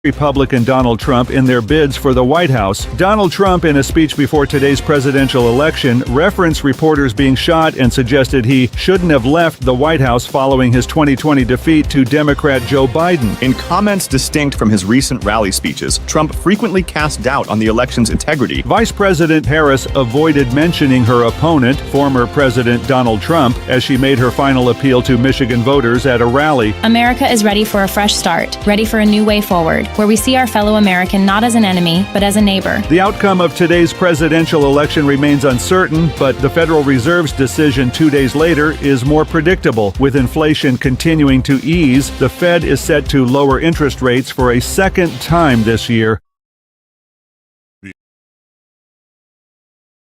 Republican Donald Trump in their bids for the White House. Donald Trump, in a speech before today's presidential election, referenced reporters being shot and suggested he shouldn't have left the White House following his 2020 defeat to Democrat Joe Biden. In comments distinct from his recent rally speeches, Trump frequently cast doubt on the election's integrity. Vice President Harris avoided mentioning her opponent, former President Donald Trump, as she made her final appeal to Michigan voters at a rally. America is ready for a fresh start, ready for a new way forward, where we see our fellow American not as an enemy, but as a neighbor. The outcome of today's presidential election remains uncertain, but the Federal Reserve's decision 2 days later is more predictable. With inflation continuing to ease, the Fed is set to lower interest rates for a second time this year.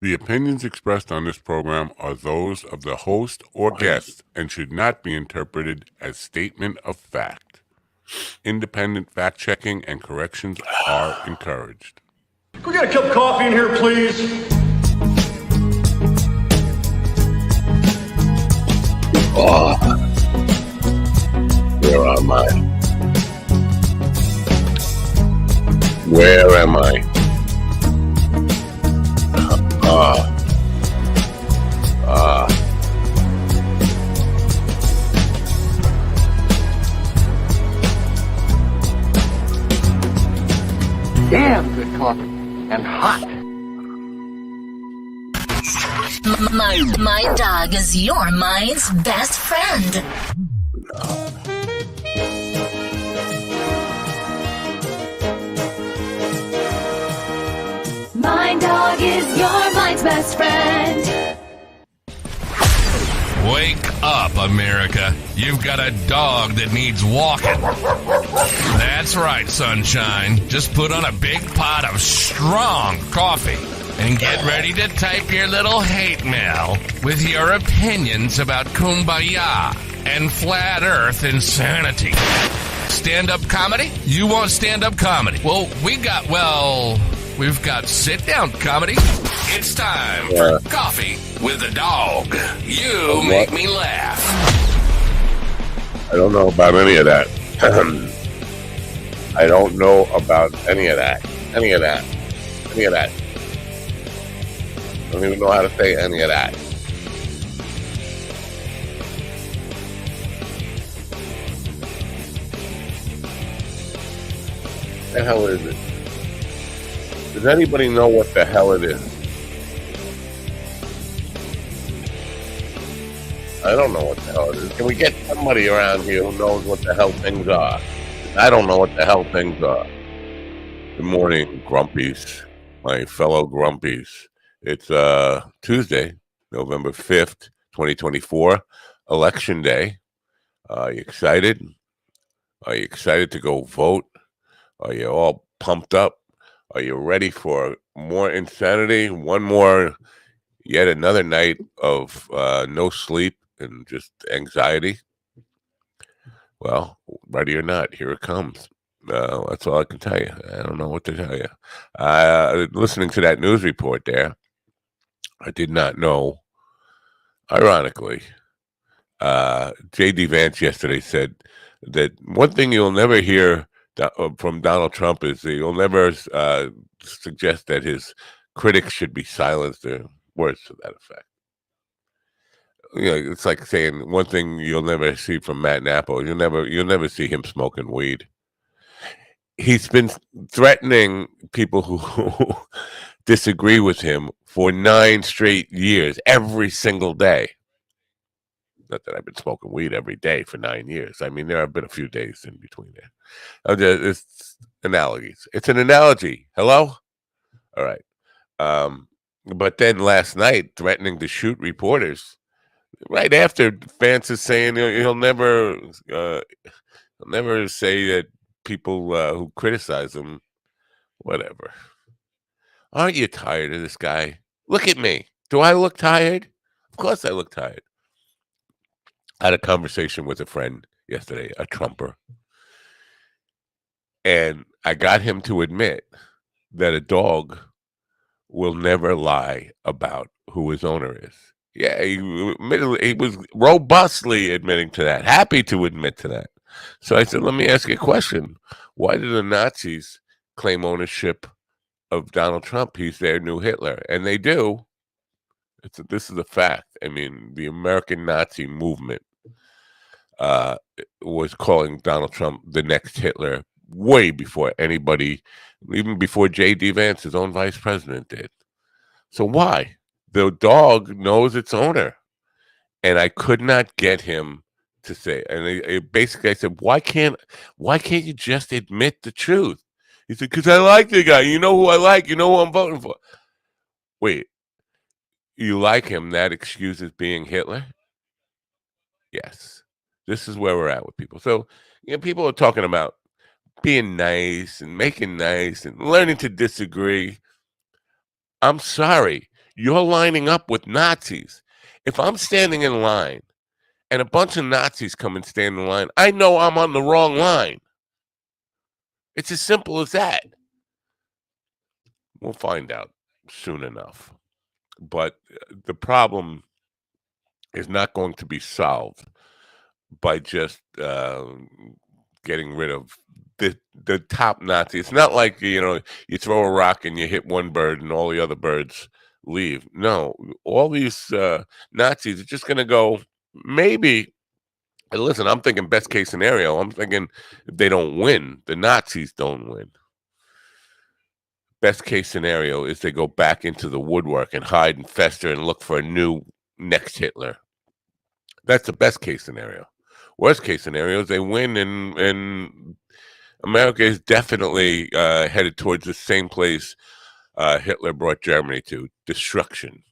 The opinions expressed on this program are those of the host or guest and should not be interpreted as statement of fact. Independent fact-checking and corrections are encouraged. Can we get a cup of coffee in here, please? Oh, where am I? Where am I? Damn good coffee and hot. My dog is your mind's best friend. My dog is your mind's best friend. Wake up, America. You've got a dog that needs walking. That's right, sunshine. Just put on a big pot of strong coffee and get ready to type your little hate mail with your opinions about kumbaya and flat earth insanity. Stand-up comedy? You want stand-up comedy? Well, we've got sit-down comedy. It's time for Coffee with the Dog. You make me laugh. I don't know about any of that. I don't know about any of that. Any of that. Any of that. I don't even know how to say any of that. What the hell is it? Does anybody know what the hell it is? I don't know what the hell it is. Can we get somebody around here who knows what the hell things are? I don't know what the hell things are. Good morning, Grumpies, my fellow Grumpies. It's Tuesday, November 5th, 2024, Election Day. Are you excited? Are you excited to go vote? Are you all pumped up? Are you ready for more insanity? Yet another night of no sleep and just anxiety? Well, ready or not, here it comes. That's all I can tell you. I don't know what to tell you. Listening to that news report there, I did not know. Ironically, J.D. Vance yesterday said that one thing you'll never hear from Donald Trump is that you'll never suggest that his critics should be silenced, or words to that effect. You know, it's like saying one thing you'll never see from Matt Nappo. You'll never see him smoking weed. He's been threatening people who disagree with him for 9 straight years, every single day. Not that I've been smoking weed every day for 9 years. I mean, there have been a few days in between there. It's analogies. It's an analogy. Hello? All right. But then last night, threatening to shoot reporters, right after Vance is saying he'll never say that people who criticize him, whatever. Aren't you tired of this guy? Look at me. Do I look tired? Of course I look tired. I had a conversation with a friend yesterday, a Trumper, and I got him to admit that a dog will never lie about who his owner is. Yeah, he was robustly admitting to that, happy to admit to that. So I said, let me ask you a question. Why did the Nazis claim ownership of Donald Trump? He's their new Hitler. And they do. This is a fact. I mean, the American Nazi movement was calling Donald Trump the next Hitler way before anybody, even before J.D. Vance, his own vice president, did. So why? The dog knows its owner. And I could not get him to say. And basically, I said, why can't you just admit the truth? He said, because I like the guy. You know who I like. You know who I'm voting for. Wait, you like him? That excuses being Hitler? Yes. This is where we're at with people. So, people are talking about being nice and making nice and learning to disagree. I'm sorry. You're lining up with Nazis. If I'm standing in line and a bunch of Nazis come and stand in line, I know I'm on the wrong line. It's as simple as that. We'll find out soon enough. But the problem is not going to be solved by just getting rid of the top Nazi. It's not like, you throw a rock and you hit one bird and all the other birds leave. No, all these Nazis are just going to go, maybe. And listen, I'm thinking best case scenario. I'm thinking if they don't win, the Nazis don't win. Best case scenario is they go back into the woodwork and hide and fester and look for a new next Hitler. That's the best case scenario. Worst case scenario is they win and America is definitely headed towards the same place Hitler brought Germany to, destruction.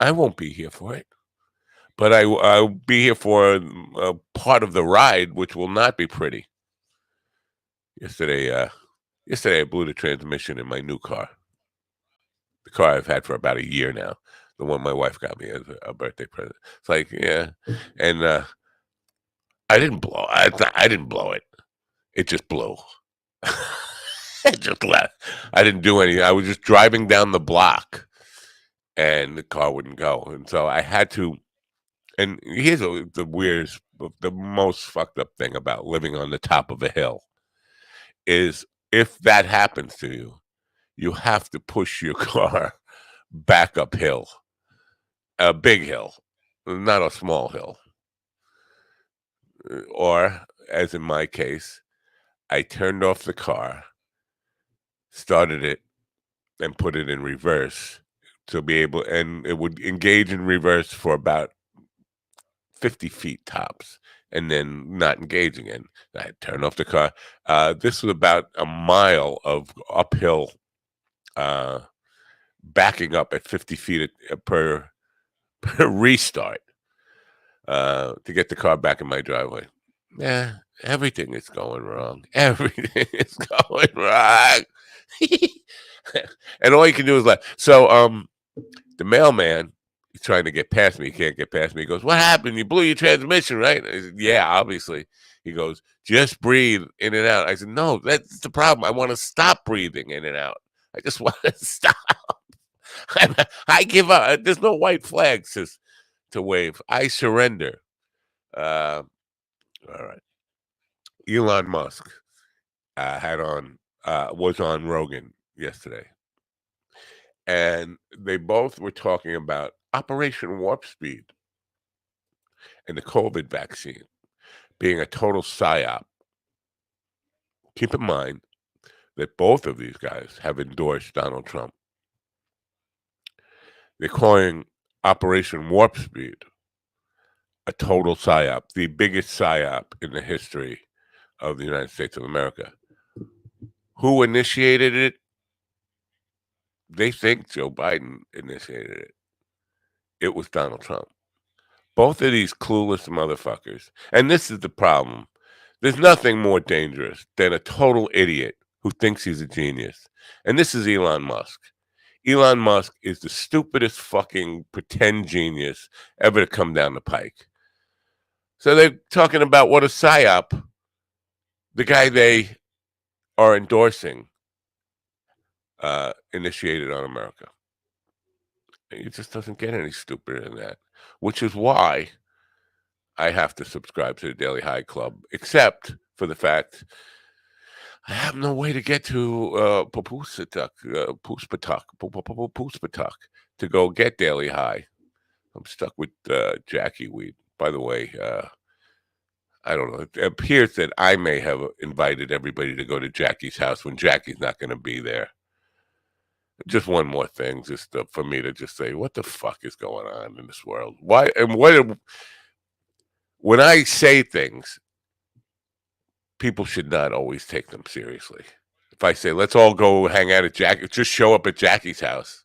I won't be here for it. But I'll be here for a part of the ride, which will not be pretty. Yesterday I blew the transmission in my new car. The car I've had for about a year now. The one my wife got me as a birthday present. It's like, yeah. And I didn't blow. I didn't blow it. It just blew. It just left. I didn't do anything. I was just driving down the block, and the car wouldn't go. And so I had to. And here's the most fucked up thing about living on the top of a hill is if that happens to you, you have to push your car back uphill, a big hill, not a small hill. Or, as in my case, I turned off the car, started it, and put it in reverse to be able, and it would engage in reverse for about 50 feet tops, and then not engage again. I turned off the car. This was about a mile of uphill, backing up at 50 feet per restart to get the car back in my driveway. Yeah, everything is going wrong. Everything is going wrong. And all you can do is laugh. So the mailman, he's trying to get past me. He can't get past me. He goes, what happened? You blew your transmission, right? I said, yeah, obviously. He goes, just breathe in and out. I said, no, that's the problem. I want to stop breathing in and out. I just want to stop. I give up. There's no white flags to wave. I surrender. All right. Elon Musk was on Rogan yesterday. And they both were talking about Operation Warp Speed and the COVID vaccine being a total psyop. Keep in mind that both of these guys have endorsed Donald Trump. They're calling Operation Warp Speed a total psyop, the biggest psyop in the history of the United States of America. Who initiated it? They think Joe Biden initiated it. It was Donald Trump. Both of these clueless motherfuckers. And this is the problem. There's nothing more dangerous than a total idiot who thinks he's a genius. And this is Elon Musk. Elon Musk is the stupidest fucking pretend genius ever to come down the pike. So they're talking about what a psyop the guy they are endorsing initiated on America. It just doesn't get any stupider than that, which is why I have to subscribe to the Daily High Club, except for the fact I have no way to get to Puspatak to go get Daily High. I'm stuck with Jackie Weed. By the way, I don't know. It appears that I may have invited everybody to go to Jackie's house when Jackie's not going to be there. Just one more thing, just for me to just say, what the fuck is going on in this world? Why and what? When I say things, people should not always take them seriously. If I say, let's all go hang out at Jackie, just show up at Jackie's house,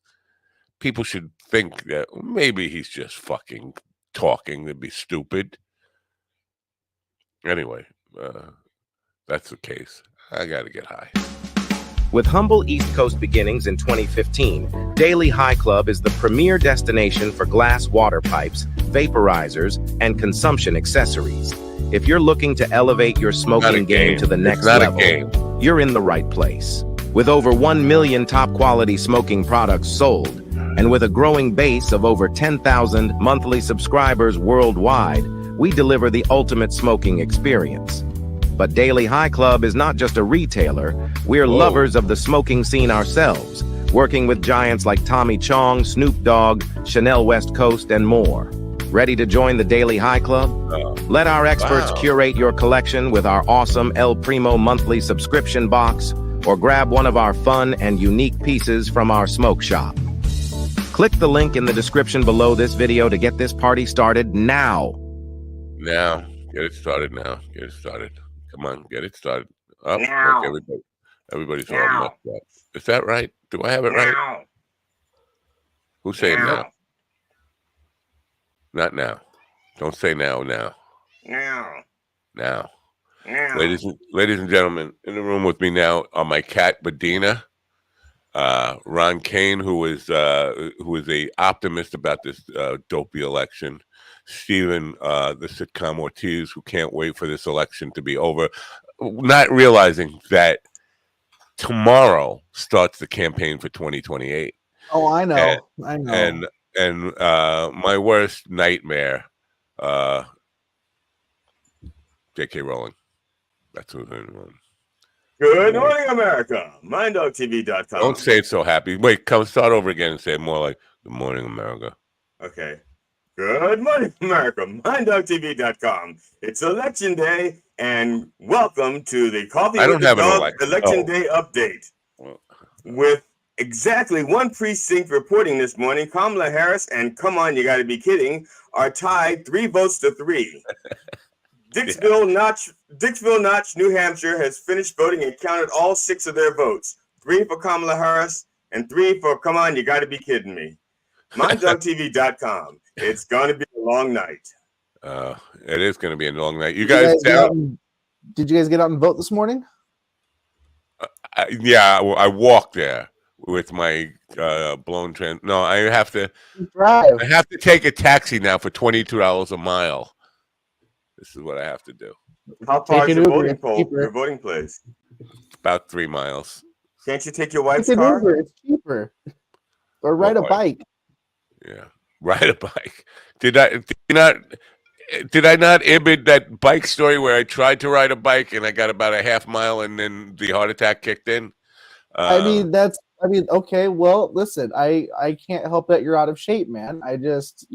people should think that maybe he's just fucking talking to be stupid. Anyway, that's the case. I got to get high. With humble East Coast beginnings in 2015, Daily High Club is the premier destination for glass water pipes, vaporizers, and consumption accessories. If you're looking to elevate your smoking game to the next level, you're in the right place. With over 1 million top-quality smoking products sold, and with a growing base of over 10,000 monthly subscribers worldwide, we deliver the ultimate smoking experience. But Daily High Club is not just a retailer, we're lovers of the smoking scene ourselves, working with giants like Tommy Chong, Snoop Dogg, Chanel West Coast, and more. Ready to join the Daily High Club? Let our experts curate your collection with our awesome El Primo monthly subscription box, or grab one of our fun and unique pieces from our smoke shop. Click the link in the description below this video to get this party started now. Now, get it started now. Get it started. Come on, get it started. Look, everybody's all messed up. Is that right? Do I have it right? Who's saying now? Not now. Don't say now. Now. Ladies and gentlemen, in the room with me now are my cat Badina, Ron Kane, who is a optimist about this dopey election. Stephen, the sitcom Ortiz, who can't wait for this election to be over, not realizing that tomorrow starts the campaign for 2028. Oh, I know. I know. And my worst nightmare, J.K. Rowling. That's who's in the room. Good morning, America. MindDogTV.com. Don't say it so happy. Wait, start over again and say it more like, good morning, America. Okay. Good morning, America. MindDogTV.com. It's election day, and welcome to the Coffee with the Dog Election Day update. With exactly one precinct reporting this morning, Kamala Harris and Come On, You Gotta Be Kidding are tied 3 votes to 3. Dixville Notch, New Hampshire has finished voting and counted all 6 of their votes. 3 for Kamala Harris and 3 for Come On, You Gotta Be Kidding Me. MindDogTV.com. It's going to be a long night. It is going to be a long night. You guys did you guys get out and vote this morning? Yeah, I walked there with my blown trans. No, I have to drive. I have to take a taxi now for $22 a mile. This is what I have to do. How far is your voting place? About 3 miles. Can't you take your wife's car? Uber. It's cheaper. Or ride a bike. Yeah, ride a bike. Did I not image that bike story where I tried to ride a bike and I got about a half mile and then the heart attack kicked in? Okay, well, listen, I can't help that you're out of shape, man. I just,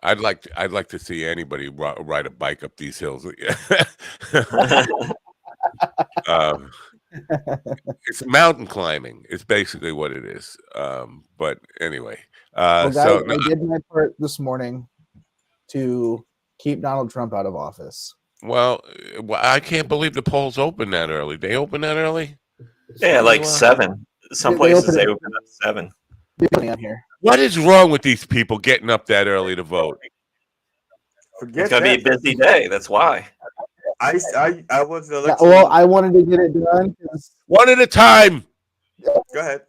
I'd like to see anybody ride a bike up these hills. It's mountain climbing. It's basically what it is. But anyway, guys, I did my part this morning to keep Donald Trump out of office. Well, I can't believe the polls open that early. They open that early? Yeah, like 7. Some places they open at 7. Here. What is wrong with these people getting up that early to vote? It's gonna be a busy day. That's why. I was the election. Well, I wanted to get it done. One at a time. Go ahead.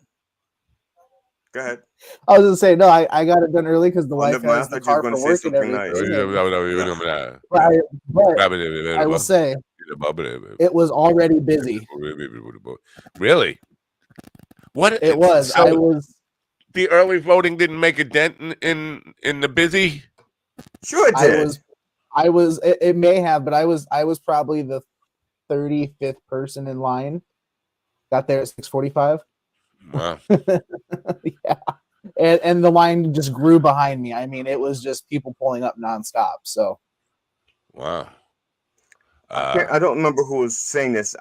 I was gonna say no. I got it done early because the wife has the car for work and everything. But I will say it was already busy. Really? What it was? So the early voting didn't make a dent in the busy. Sure it did. I was. It may have, but I was probably the 35th person in line. Got there at 6:45. Wow. Yeah. And the line just grew behind me. I mean, it was just people pulling up nonstop. So, wow. I don't remember who was saying this.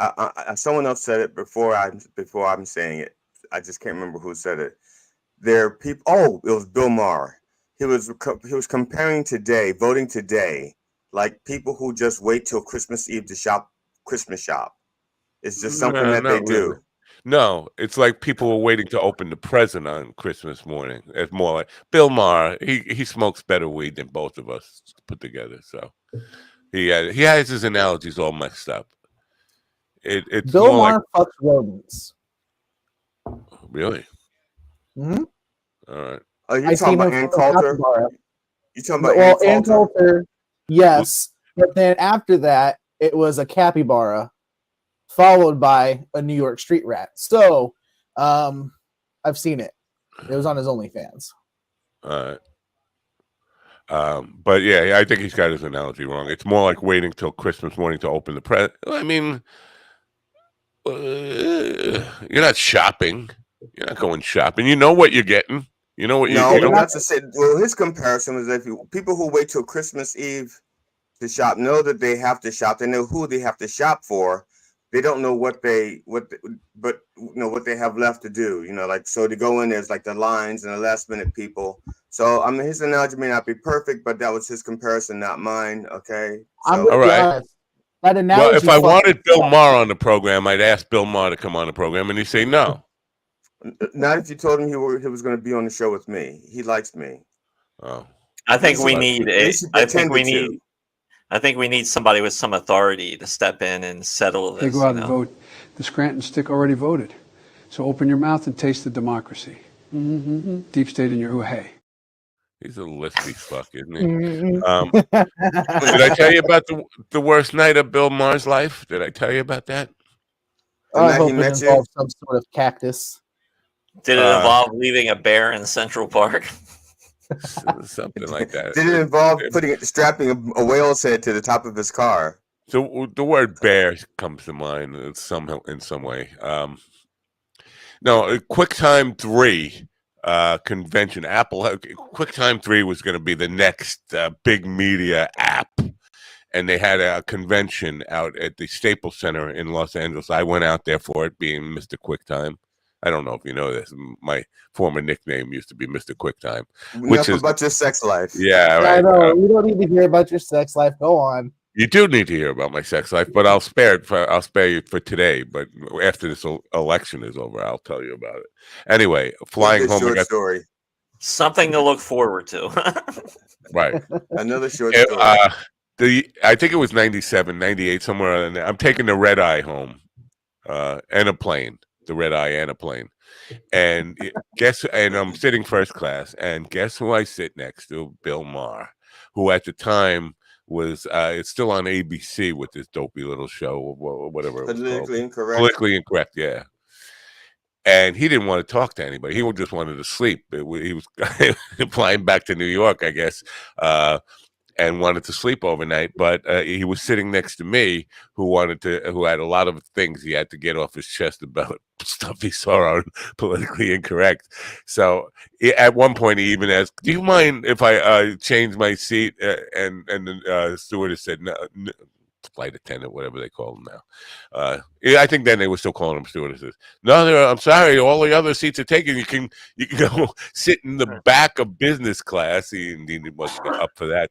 Someone else said it before I'm saying it. I just can't remember who said it. There are people. Oh, it was Bill Maher. He was comparing voting today, like people who just wait till Christmas Eve to Christmas shop. It's just something that they do. No, it's like people were waiting to open the present on Christmas morning. It's more like Bill Maher. He smokes better weed than both of us put together. So he has his analogies all messed up. It's Bill Maher fucks rodents. Really? Mm-hmm. All right. Oh, you talking about Ann Coulter? You talking about Ann Coulter? Yes, but then after that, it was a capybara, followed by a New York street rat. So, I've seen it. It was on his OnlyFans. All right. But yeah, I think he's got his analogy wrong. It's more like waiting till Christmas morning to open the present. I mean, you're not shopping. You're not going shopping. You know what you're getting. You know what you're getting. No, that's to say. Well, his comparison was that people who wait till Christmas Eve to shop know that they have to shop. They know who they have to shop for. They don't know what they have left to do. You know, like, so to go in, there's like the lines and the last minute people. So I mean, his analogy may not be perfect, but that was his comparison, not mine. Okay. So, all right. Well, if I wanted Bill Maher on the program, I'd ask Bill Maher to come on the program, and he'd say no. Not if you told him he was going to be on the show with me. He likes me. Oh. I think we need somebody with some authority to step in and settle this. They go out and vote. The Scranton stick already voted. So open your mouth and taste the democracy. Mm-hmm. Deep state in your hey. He's a lispy fuck, isn't he? Did I tell you about the worst night of Bill Maher's life? Did I tell you about that? I hope it involves some sort of cactus. Did it involve leaving a bear in Central Park? Something like that. Did it involve strapping a whale's head to the top of his car? So the word bear comes to mind in some way. No, QuickTime 3 convention. Apple QuickTime 3 was going to be the next big media app. And they had a convention out at the Staples Center in Los Angeles. I went out there for it, being Mr. QuickTime. I don't know if you know this. My former nickname used to be Mr. QuickTime. Enough about your sex life. Yeah, right. I know. You don't need to hear about your sex life. Go on. You do need to hear about my sex life, but I'll spare you for today. But after this election is over, I'll tell you about it. Anyway, flying home. Short story. Something to look forward to. Right. Another short story. I think it was 97, 98, somewhere in there. I'm taking the red eye home and a plane. The red eye and a plane, and I'm sitting first class, and guess who I sit next to? Bill Maher, who at the time was it's still on ABC with this dopey little show or whatever. Politically incorrect. Politically incorrect, yeah. And he didn't want to talk to anybody. He just wanted to sleep. He was flying back to New York, I guess. And wanted to sleep overnight, but he was sitting next to me, who had a lot of things he had to get off his chest about stuff he saw on Politically Incorrect. So at one point, he even asked, "Do you mind if I change my seat?" And the stewardess said, "No." Flight attendant, whatever they call them now. I think then they were still calling them stewardesses. No, I'm sorry, all the other seats are taken. You can go sit in the back of business class. He wasn't up for that.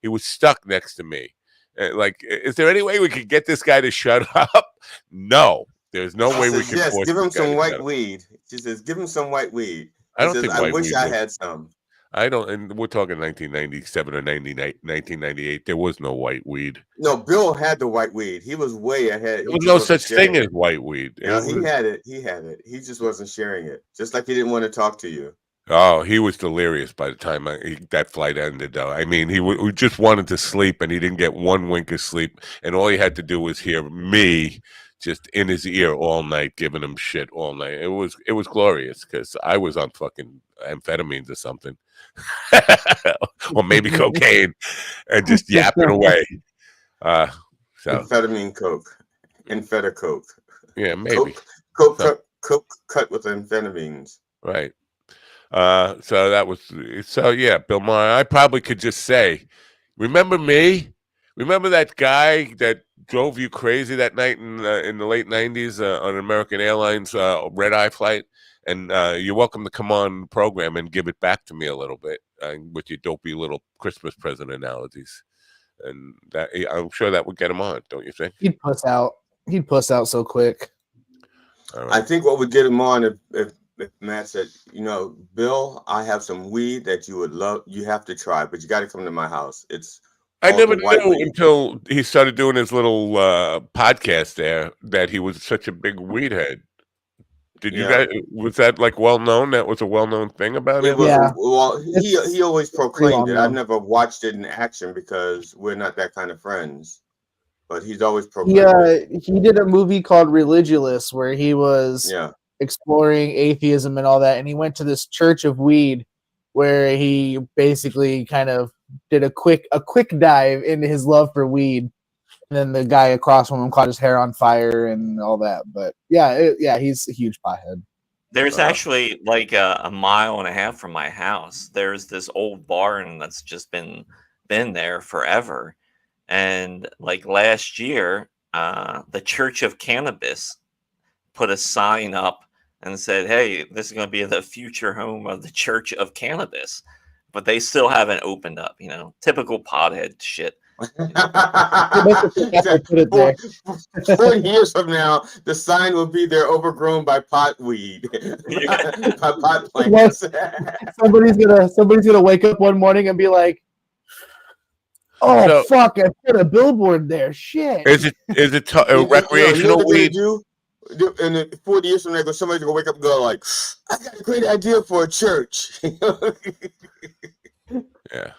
He was stuck next to me. Like, is there any way we could get this guy to shut up? No, there's no way we can. Yes, give him some white weed. She says, give him some white weed. I don't think. I wish I had some. I don't, and we're talking 1997 or 1998. There was no white weed. No, Bill had the white weed. He was way ahead. There was no such thing as white weed. No, he had it. He had it. He just wasn't sharing it. Just like he didn't want to talk to you. Oh, he was delirious by the time that flight ended. I mean, he just wanted to sleep, and he didn't get one wink of sleep. And all he had to do was hear me just in his ear all night, giving him shit all night. It was glorious because I was on fucking amphetamines or something, or maybe cocaine, and just yapping away. So amphetamine coke, infeta coke. Yeah, maybe coke cut with amphetamines. Right. So that was yeah, Bill Maher. I probably could just say, remember me? Remember that guy that drove you crazy that night in the late '90s on American Airlines red eye flight? And you're welcome to come on the program and give it back to me a little bit with your dopey little Christmas present analogies. And that I'm sure that would get him on, don't you think? He'd puss out. He'd puss out so quick. All right. I think what would get him on if Matt said, Bill, I have some weed that you would love. You have to try, but you got to come to my house. I never knew until he started doing his little podcast there that he was such a big weed head. Did you guys? Was that like well known? That was a well known thing about him. Well, he always proclaimed it. I've never watched it in action because we're not that kind of friends. But he's always proclaimed. He did a movie called Religulous where he was exploring atheism and all that, and he went to this church of weed where he basically kind of did a quick dive into his love for weed, and then the guy across from him caught his hair on fire and all that. But he's a huge pothead. There's actually like a mile and a half from my house. There's this old barn that's just been there forever, and like last year, the Church of Cannabis put a sign up and said, "Hey, this is going to be the future home of the Church of Cannabis," but they still haven't opened up. Typical pothead shit. 4 years from now, the sign will be there, overgrown by pot weed, by pot plants. Somebody's gonna wake up one morning and be like, "Oh fuck! I put a billboard there. Shit." Is it recreational weed? And 40 years from now, somebody's gonna wake up and go like, "I got a great idea for a church." Yeah.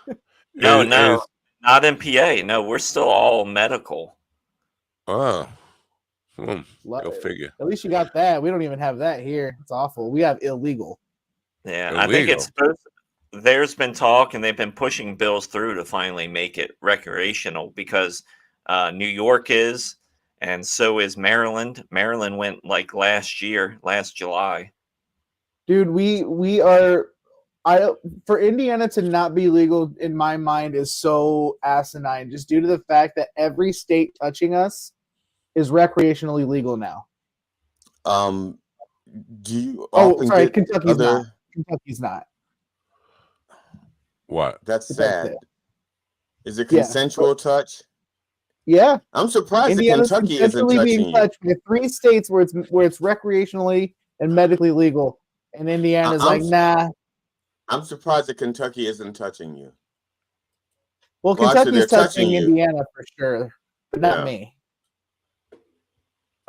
No, not in PA. No, we're still all medical. Oh. Go figure. At least you got that. We don't even have that here. It's awful. We have illegal. Yeah, I think it's supposed. There's been talk, and they've been pushing bills through to finally make it recreational because New York is, and so is Maryland. Maryland went like last July. Dude, we are. For Indiana to not be legal in my mind is so asinine, just due to the fact that every state touching us is recreationally legal now. Do you? Sorry, Kentucky's not. Kentucky's not. What? That's sad. Is it consensual touch? Yeah, I'm surprised that Kentucky isn't being touched. We have 3 states where it's recreationally and medically legal, and Indiana's like, nah. I'm surprised that Kentucky isn't touching you. Well, Kentucky's touching Indiana for sure, but not me.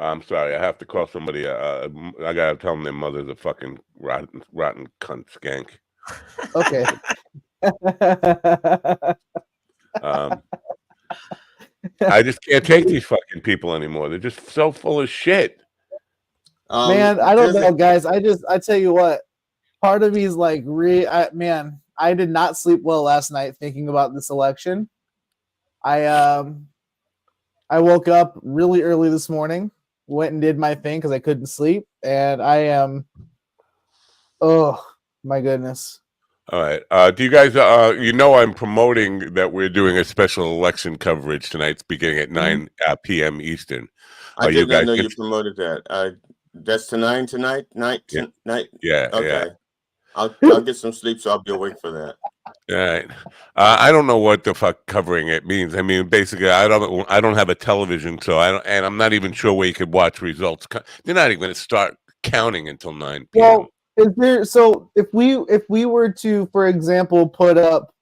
I'm sorry. I have to call somebody. I gotta tell them their mother's a fucking rotten cunt skank. Okay. I just can't take these fucking people anymore. They're just so full of shit. Man, I don't know, guys. I tell you what. Part of me is like, I did not sleep well last night thinking about this election. I woke up really early this morning, went and did my thing because I couldn't sleep, and I am, oh my goodness. All right. Do you guys, I'm promoting that we're doing a special election coverage tonight. It's beginning at 9 p.m. Eastern. I did not know you promoted that. That's tonight? Yeah. Okay. Yeah. I'll get some sleep, so I'll be awake for that. All right. I don't know what the fuck covering it means. I mean, basically, I don't have a television, so I'm not even sure where you could watch results. They're not even going to start counting until 9 p.m. Well, if we were to, for example, put up,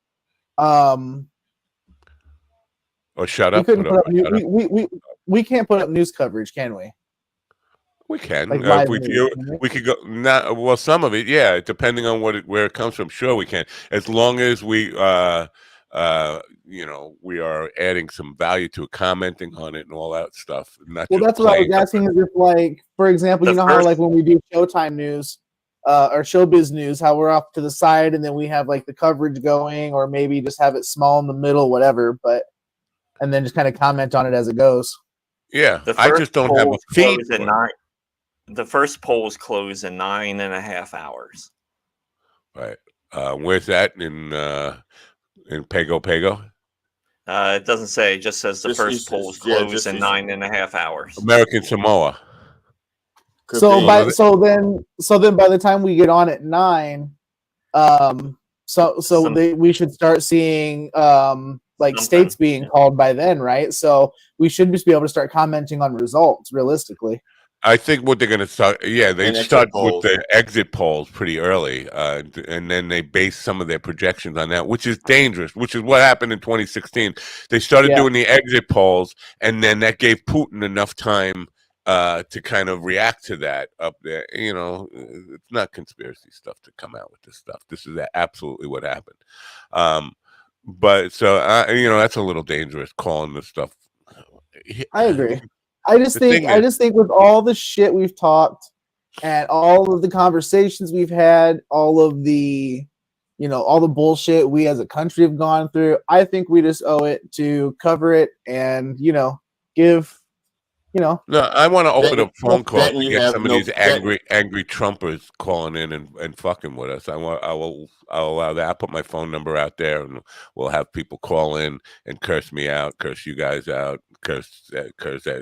or shut up. We can't put up news coverage, can we? We can. Like we could go. Some of it, yeah, depending on where it comes from. Sure, we can. As long as we we are adding some value to it, commenting on it and all that stuff. Not Well, just that's what I was playing. asking. Is if, like, for example, you know how like when we do Showtime news or Showbiz news, how we're off to the side and then we have like the coverage going, or maybe just have it small in the middle, whatever. But and then just kind of comment on it as it goes. Yeah, The I first just don't have a polls feed. close at 9. The first polls close in 9.5 hours. Right. Where's that in Pago Pago? It doesn't say. It just says the first polls close in 9.5 hours. American Samoa. So then by the time we get on at 9, we should start seeing like states being called by then, right? So we should just be able to start commenting on results realistically. I think what they're going to start, they And start exit with polls. the exit polls pretty early, and then they base some of their projections on that, which is dangerous, which is what happened in 2016. They started doing the exit polls, and then that gave Putin enough time to kind of react to that up there. It's not conspiracy stuff to come out with this stuff. This is absolutely what happened. But so, that's a little dangerous calling this stuff. I agree. I just think with all the shit we've talked and all of the conversations we've had, all of the, all the bullshit we as a country have gone through, I think we just owe it to cover it and, give, No, I want to open a phone call Benton, to you get have some of no- these angry Trumpers calling in and fucking with us. I'll allow that. I'll put my phone number out there, and we'll have people call in and curse me out, curse you guys out, curse Harris out.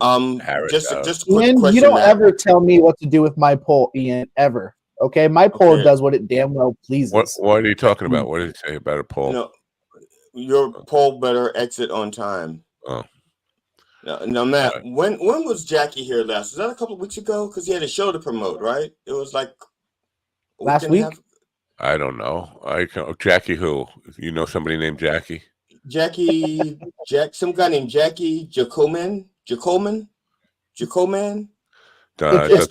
Just a quick Ian, question, you don't Matt. ever tell me what to do with my poll, Ian, ever. Okay? My poll Okay. does what it damn well pleases. What are you talking about? What did he say about a poll? No, your poll better exit on time. Oh. Now, Matt, when was Jackie here last? Was that a couple of weeks ago? Because he had a show to promote, right? It was like a last and a week. half. I don't know. Jackie who? You know somebody named Jackie? Some guy named Jackie Jacoman. It's Jacomane. It's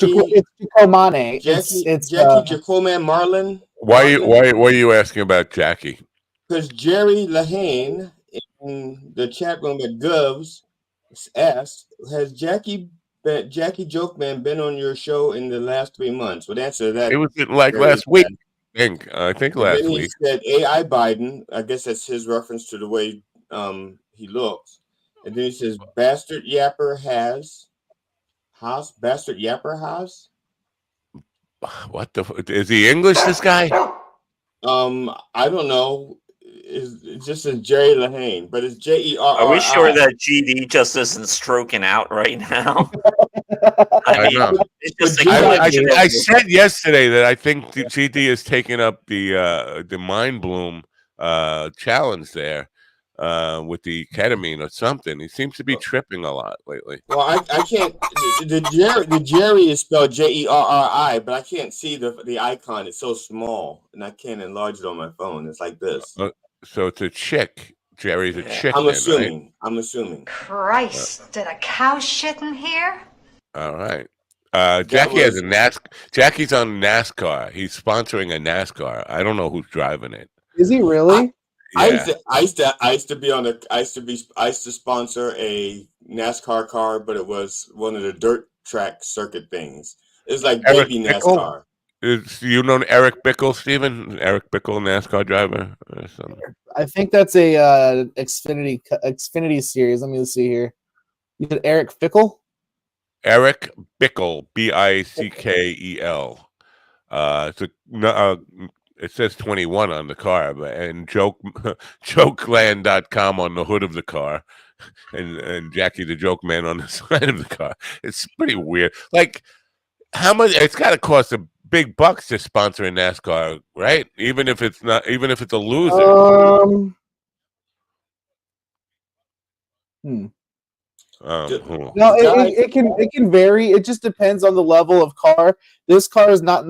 Jackie Jacoman Marlin. Why are you asking about Jackie? Because Jerry Lahane in the chat room at Govs asked, has Jackie Jokeman been on your show in the last 3 months? Would answer that. It was like last week. I think last then week. He said AI Biden. I guess that's his reference to the way he looks. And then he says Bastard Yapper has. What is he English? This guy? I don't know. It just says Jerry Lahane, but it's Jerri. Are we sure that GD just isn't stroking out right now? I know. I said yesterday that I think GD has taken up the Mind Bloom challenge there with the ketamine or something. He seems to be tripping a lot lately. Well, I can't. The Jerry is spelled Jerri, but I can't see the icon. It's so small, and I can't enlarge it on my phone. It's like this. So it's a chick. Jerry's a chick. I'm assuming. Right? I'm assuming. Christ, did a cow shit in here? All right. Jackie has a NASCAR. Jackie's on NASCAR. He's sponsoring a NASCAR. I don't know who's driving it. Is he really? Yeah. I used to sponsor a NASCAR car, but it was one of the dirt track circuit things. It was like Eric baby Bickle? NASCAR. You know Eric Bickle, Stephen? Eric Bickle, NASCAR driver or something? I think that's a Xfinity series. Let me see here. You said Eric Fickle? Eric Bickle, Bickel. It says 21 on the car, and jokeland.com on the hood of the car, and Jackie the Joke Man on the side of the car. It's pretty weird. Like, how much? It's got to cost a big bucks to sponsor a NASCAR, right? Even if it's a loser. No, it can vary. It just depends on the level of car. This car is not in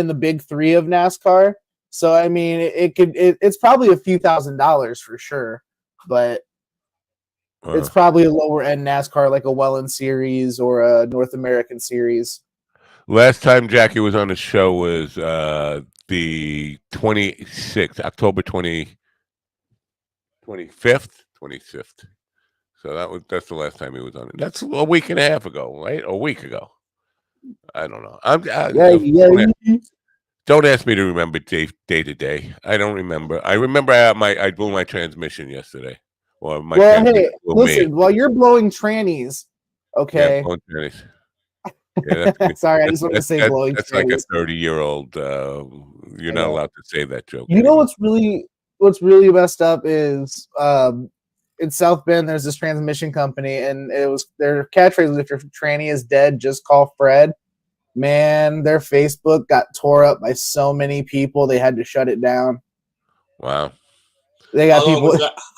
the big three of NASCAR, so I mean, it's probably a few $1,000s for sure, but it's probably a lower end NASCAR like a Welland Series or a North American Series. Last time Jackie was on the show was the 26th, October 26th. 25th. So that's the last time he was on it. That's a week and a half ago, right? A week ago. I don't know. Don't ask me to remember day to day. I don't remember. I remember I blew my transmission yesterday. Or my hey, listen, while you're blowing trannies, okay. Yeah, blowing trannies. Yeah, sorry, I just wanted to say blowing that's trannies. Like a 30-year-old. You're not allowed to say that joke. You know what's really messed up is in South Bend there's this transmission company, and their catchphrase was, "If your tranny is dead, just call Fred." Man, their Facebook got tore up by so many people they had to shut it down. Wow. They got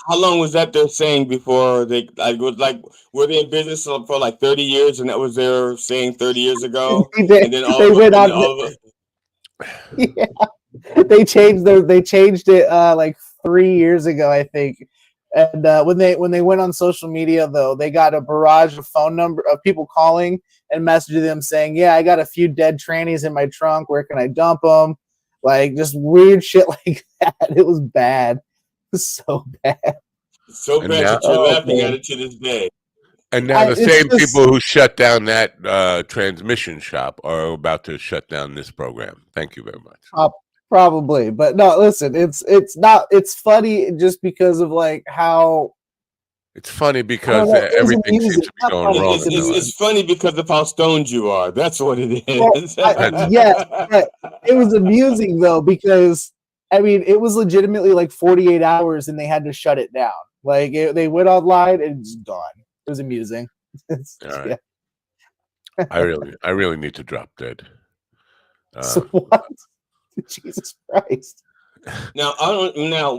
how long was that they're saying before they were they in business for like 30 years and that was their saying 30 years ago? And then they changed it like 3 years ago, I think. And when they went on social media, though, they got a barrage of phone number of people calling and messaging them saying, "Yeah, I got a few dead trannies in my trunk. Where can I dump them?" Like just weird shit like that. It was bad. It was so bad. So bad that you're laughing at it to this day. And now the same people who shut down that transmission shop are about to shut down this program. Thank you very much. Probably, but no. Listen, it's funny just because of like how. It's funny because everything seems to be going wrong. It's funny because of how stoned you are. That's what it is. Well, yes, but it was amusing though because I mean it was legitimately like 48 hours and they had to shut it down. Like they went online and it's gone. It was amusing. All right. Yeah. I really need to drop dead. So what? Jesus Christ! Now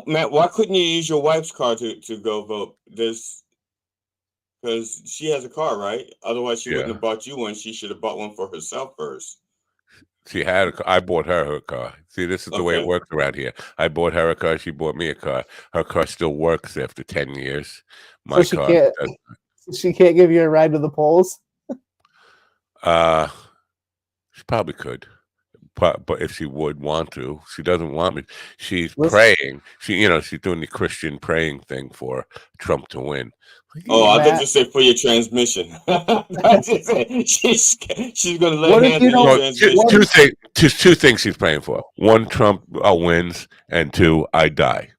Matt, why couldn't you use your wife's car to go vote? Because she has a car, right? Otherwise, she wouldn't have bought you one. She should have bought one for herself first. She had a car. I bought her car. See, this is the way it works around here. I bought her a car. She bought me a car. Her car still works after 10 years. My so she can't give you a ride to the polls? She probably could. But if she would want to, she doesn't want me. She's praying. She's doing the Christian praying thing for Trump to win. Oh, I thought you said for your transmission. she's going to lay hands on your transmission. Two things she's praying for. One, Trump wins, and two, I die.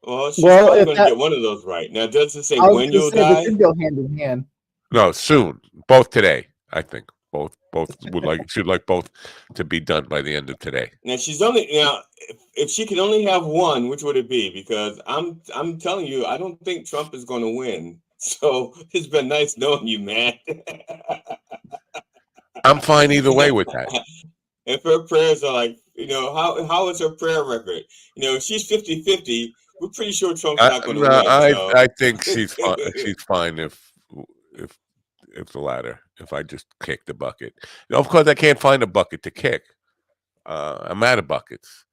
Well, she's probably going to get one of those right. Now, does it say when you'll die? They could go hand in hand. No, soon. Both today, I think. Both she'd like both to be done by the end of today. Now if she could only have one, which would it be? Because I'm telling you, I don't think Trump is going to win. So it's been nice knowing you, man. I'm fine either way with that. If her prayers are like, how is her prayer record? If she's 50-50, we're pretty sure Trump's not going to win. I think she's fine. She's fine if the latter. If I just kick the bucket. Of course, I can't find a bucket to kick. I'm out of buckets.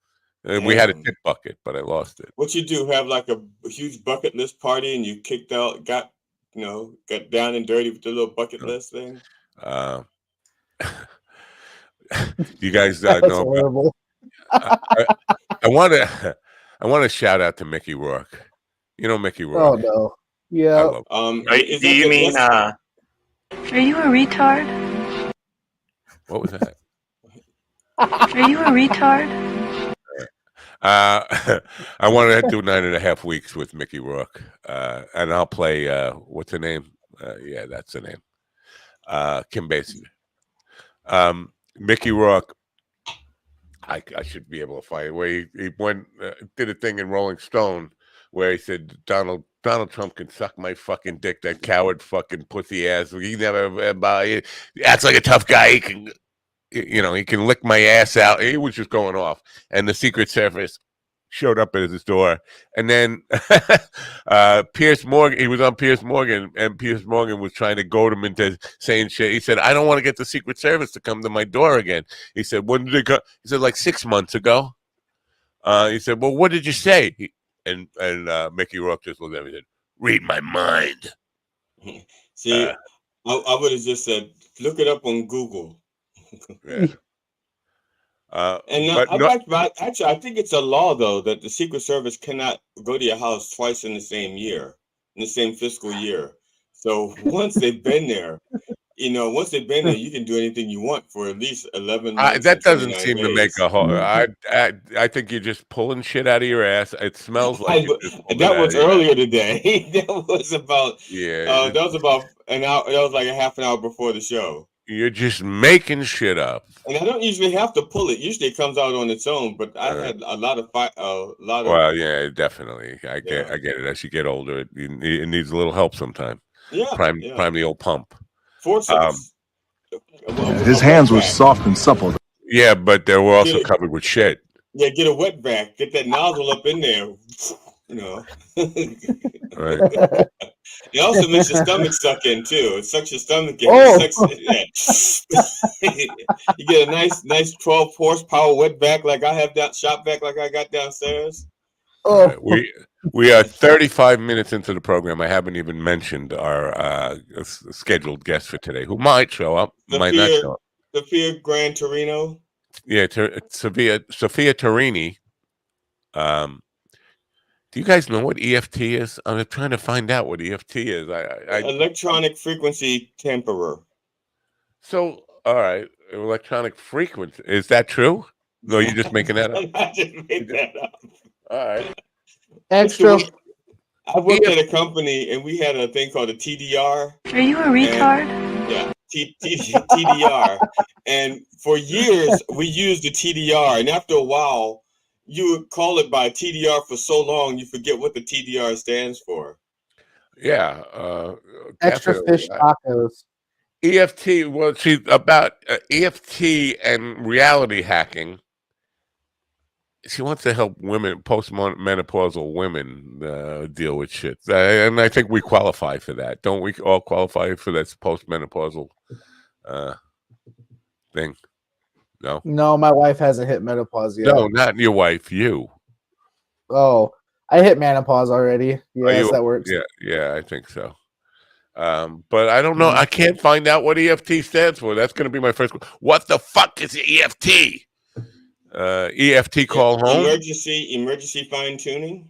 We had a tip bucket, but I lost it. What you do? Have like a huge bucket list party, and you kicked out, got down and dirty with the little bucket list thing. You guys know. Horrible. I want to shout out to Mickey Rourke. You know Mickey Rourke. Oh no. Yeah. Do you mean? Are you a retard? What was that? Are you a retard? I want to do 9.5 weeks with Mickey Rourke, and I'll play. What's her name? Yeah, that's the name. Kim Basinger. Mickey Rourke. I should be able to find it. Where he went did a thing in Rolling Stone where he said Donald Trump can suck my fucking dick, that coward fucking pussy ass. He acts like a tough guy. He can, he can lick my ass out. He was just going off, and the Secret Service showed up at his door, and then Piers Morgan. He was on Piers Morgan, and Piers Morgan was trying to goad him into saying shit. He said, "I don't want to get the Secret Service to come to my door again." He said, "When did they go?" He said, "Like 6 months ago." He said, "Well, what did you say?" And Mickey Rourke just looked at me and said, "Read my mind." See, I would have just said, "Look it up on Google." Yeah. Actually, I think it's a law though that the Secret Service cannot go to your house twice in the same year, in the same fiscal year. So once they've been there, you can do anything you want for at least 11 months. That and doesn't 29 seem to days. make a whole. I think you're just pulling shit out of your ass. It smells like you just pulled that it out was of your earlier ass. today. That was about Yeah, that was about an hour. That was like a half an hour before the show. You're just making shit up. And I don't usually have to pull it. Usually it comes out on its own. But I had a lot of Well, yeah, definitely. I get it. As you get older, it needs a little help sometime. Yeah, prime the old pump. Forceps. His hands were soft and supple. Yeah, but they were also covered with shit. Yeah, get a wet vac. Get that nozzle up in there. Right. It also makes your stomach suck in too. It sucks your stomach in. Oh. You get a nice 12 horsepower wet vac like I have that shop vac like I got downstairs. Oh. Right. We are 35 minutes into the program. I haven't even mentioned our scheduled guest for today, who might show up, might not show up. Sophia Gran Torino. Yeah, Sophia Torini. Do you guys know what EFT is? I'm trying to find out what EFT is. Electronic frequency temperer. So, all right, electronic frequency. Is that true? No, you're just making that up. I just made that up. All right. Extra. I worked at a company and we had a thing called a TDR. Are you a retard? Yeah, TDR. And for years we used the TDR, and after a while, you would call it by TDR for so long you forget what the TDR stands for. Yeah, extra fish tacos. EFT. Well, see about EFT and reality hacking. She wants to help women, postmenopausal women, deal with shit, and I think we qualify for that. Don't we all qualify for that postmenopausal thing? No, my wife hasn't hit menopause yet. No, not your wife. You. Oh, I hit menopause already. Yes, that works. Yeah, I think so. But I don't know. I can't find out what EFT stands for. That's going to be my first. What the fuck is EFT? EFT call home. Emergency fine tuning.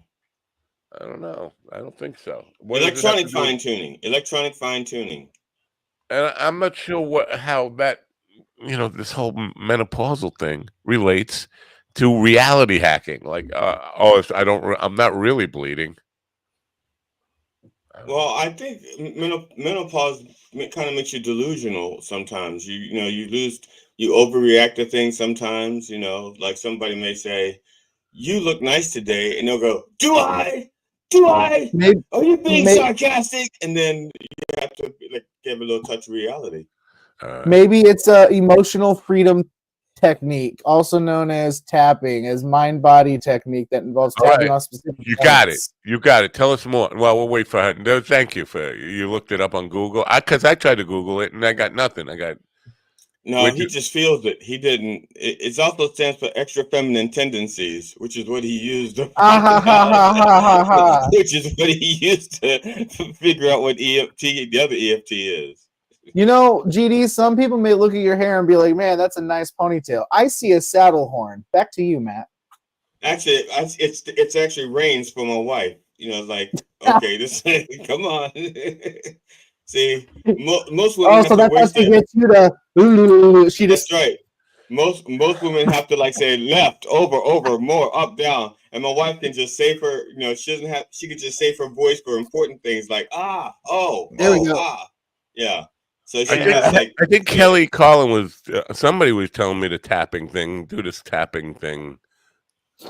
I don't know. I don't think so. Electronic fine tuning. Electronic fine tuning. And I'm not sure how that this whole menopausal thing relates to reality hacking. Like, I'm not really bleeding. Well, I think menopause kind of makes you delusional sometimes. You overreact to things sometimes. Like somebody may say, "You look nice today," and they'll go, "Do I? Do I? Are you being sarcastic?" And then you have to give a little touch of reality. Maybe it's a emotional freedom technique, also known as tapping, as mind-body technique that involves tapping on specific You got it. You got it. Tell us more. Well, we'll wait for her. No, thank you you looked it up on Google. Because I tried to Google it and I got nothing. No, he just feels it. He didn't. It also stands for extra feminine tendencies, which is what he used. Which is what he used to figure out what the other EFT is. GD, some people may look at your hair and be like, "Man, that's a nice ponytail." I see a saddle horn. Back to you, Matt. Actually, it's actually reins for my wife. Okay, this come on. See, most women. So that has to get you to. That's right. Most women have to say left, over, more, up, down, and my wife can just save her. She doesn't have. She can just save her voice for important things like There we go. yeah. So I think Kelly Collin somebody was telling me the tapping thing. Do this tapping thing.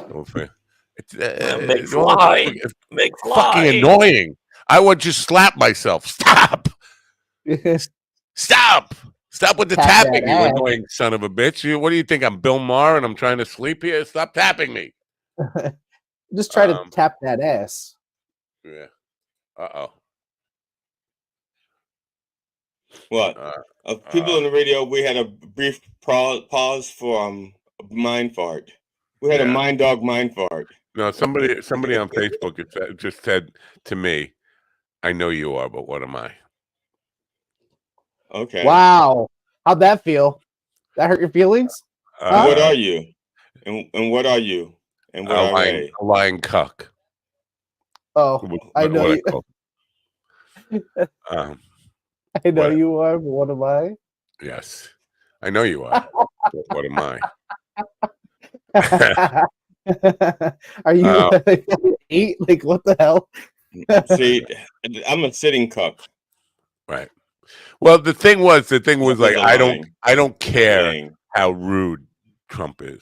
Make fly. Fucking annoying. I would just slap myself. Stop. Stop with the tapping, you annoying son of a bitch. What do you think? I'm Bill Maher and I'm trying to sleep here? Stop tapping me. Just try to tap that ass. Yeah. Uh-oh. What? People on the radio, we had a brief pause for mind fart. We had a mind dog mind fart. No, somebody on Facebook just said to me, "I know you are, but what am I?" Okay. Wow. How'd that feel? That hurt your feelings? What are you? And what are you? And what are they? A lying cuck. Oh, I know you. Um, I know you are. But what am I? yes, I know you are. What am I? Are you 8? Like, what the hell? See, I'm a sitting cuck. Right. Well, the thing was like lying I don't care thing. how rude Trump is.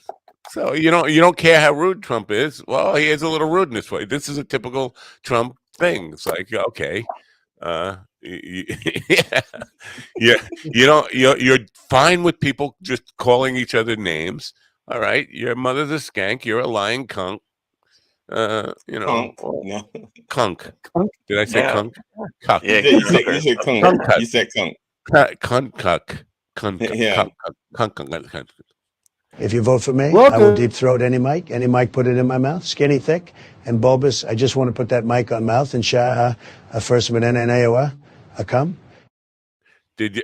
So you don't care how rude Trump is. Well, he has a little rudeness for you. This is a typical Trump thing. It's like, okay, yeah, you're fine with people just calling each other names. All right, your mother's a skank. You're a lying cunt. Kunk. No. Kunk. Did I say kunk? Cuck. Yeah, you said kunk. You said kunk. Cunt. If you vote for me, I will deep throat any mic put it in my mouth, skinny, thick, and bulbous. I just want to put that mic on mouth and share a first minute and a come. Did you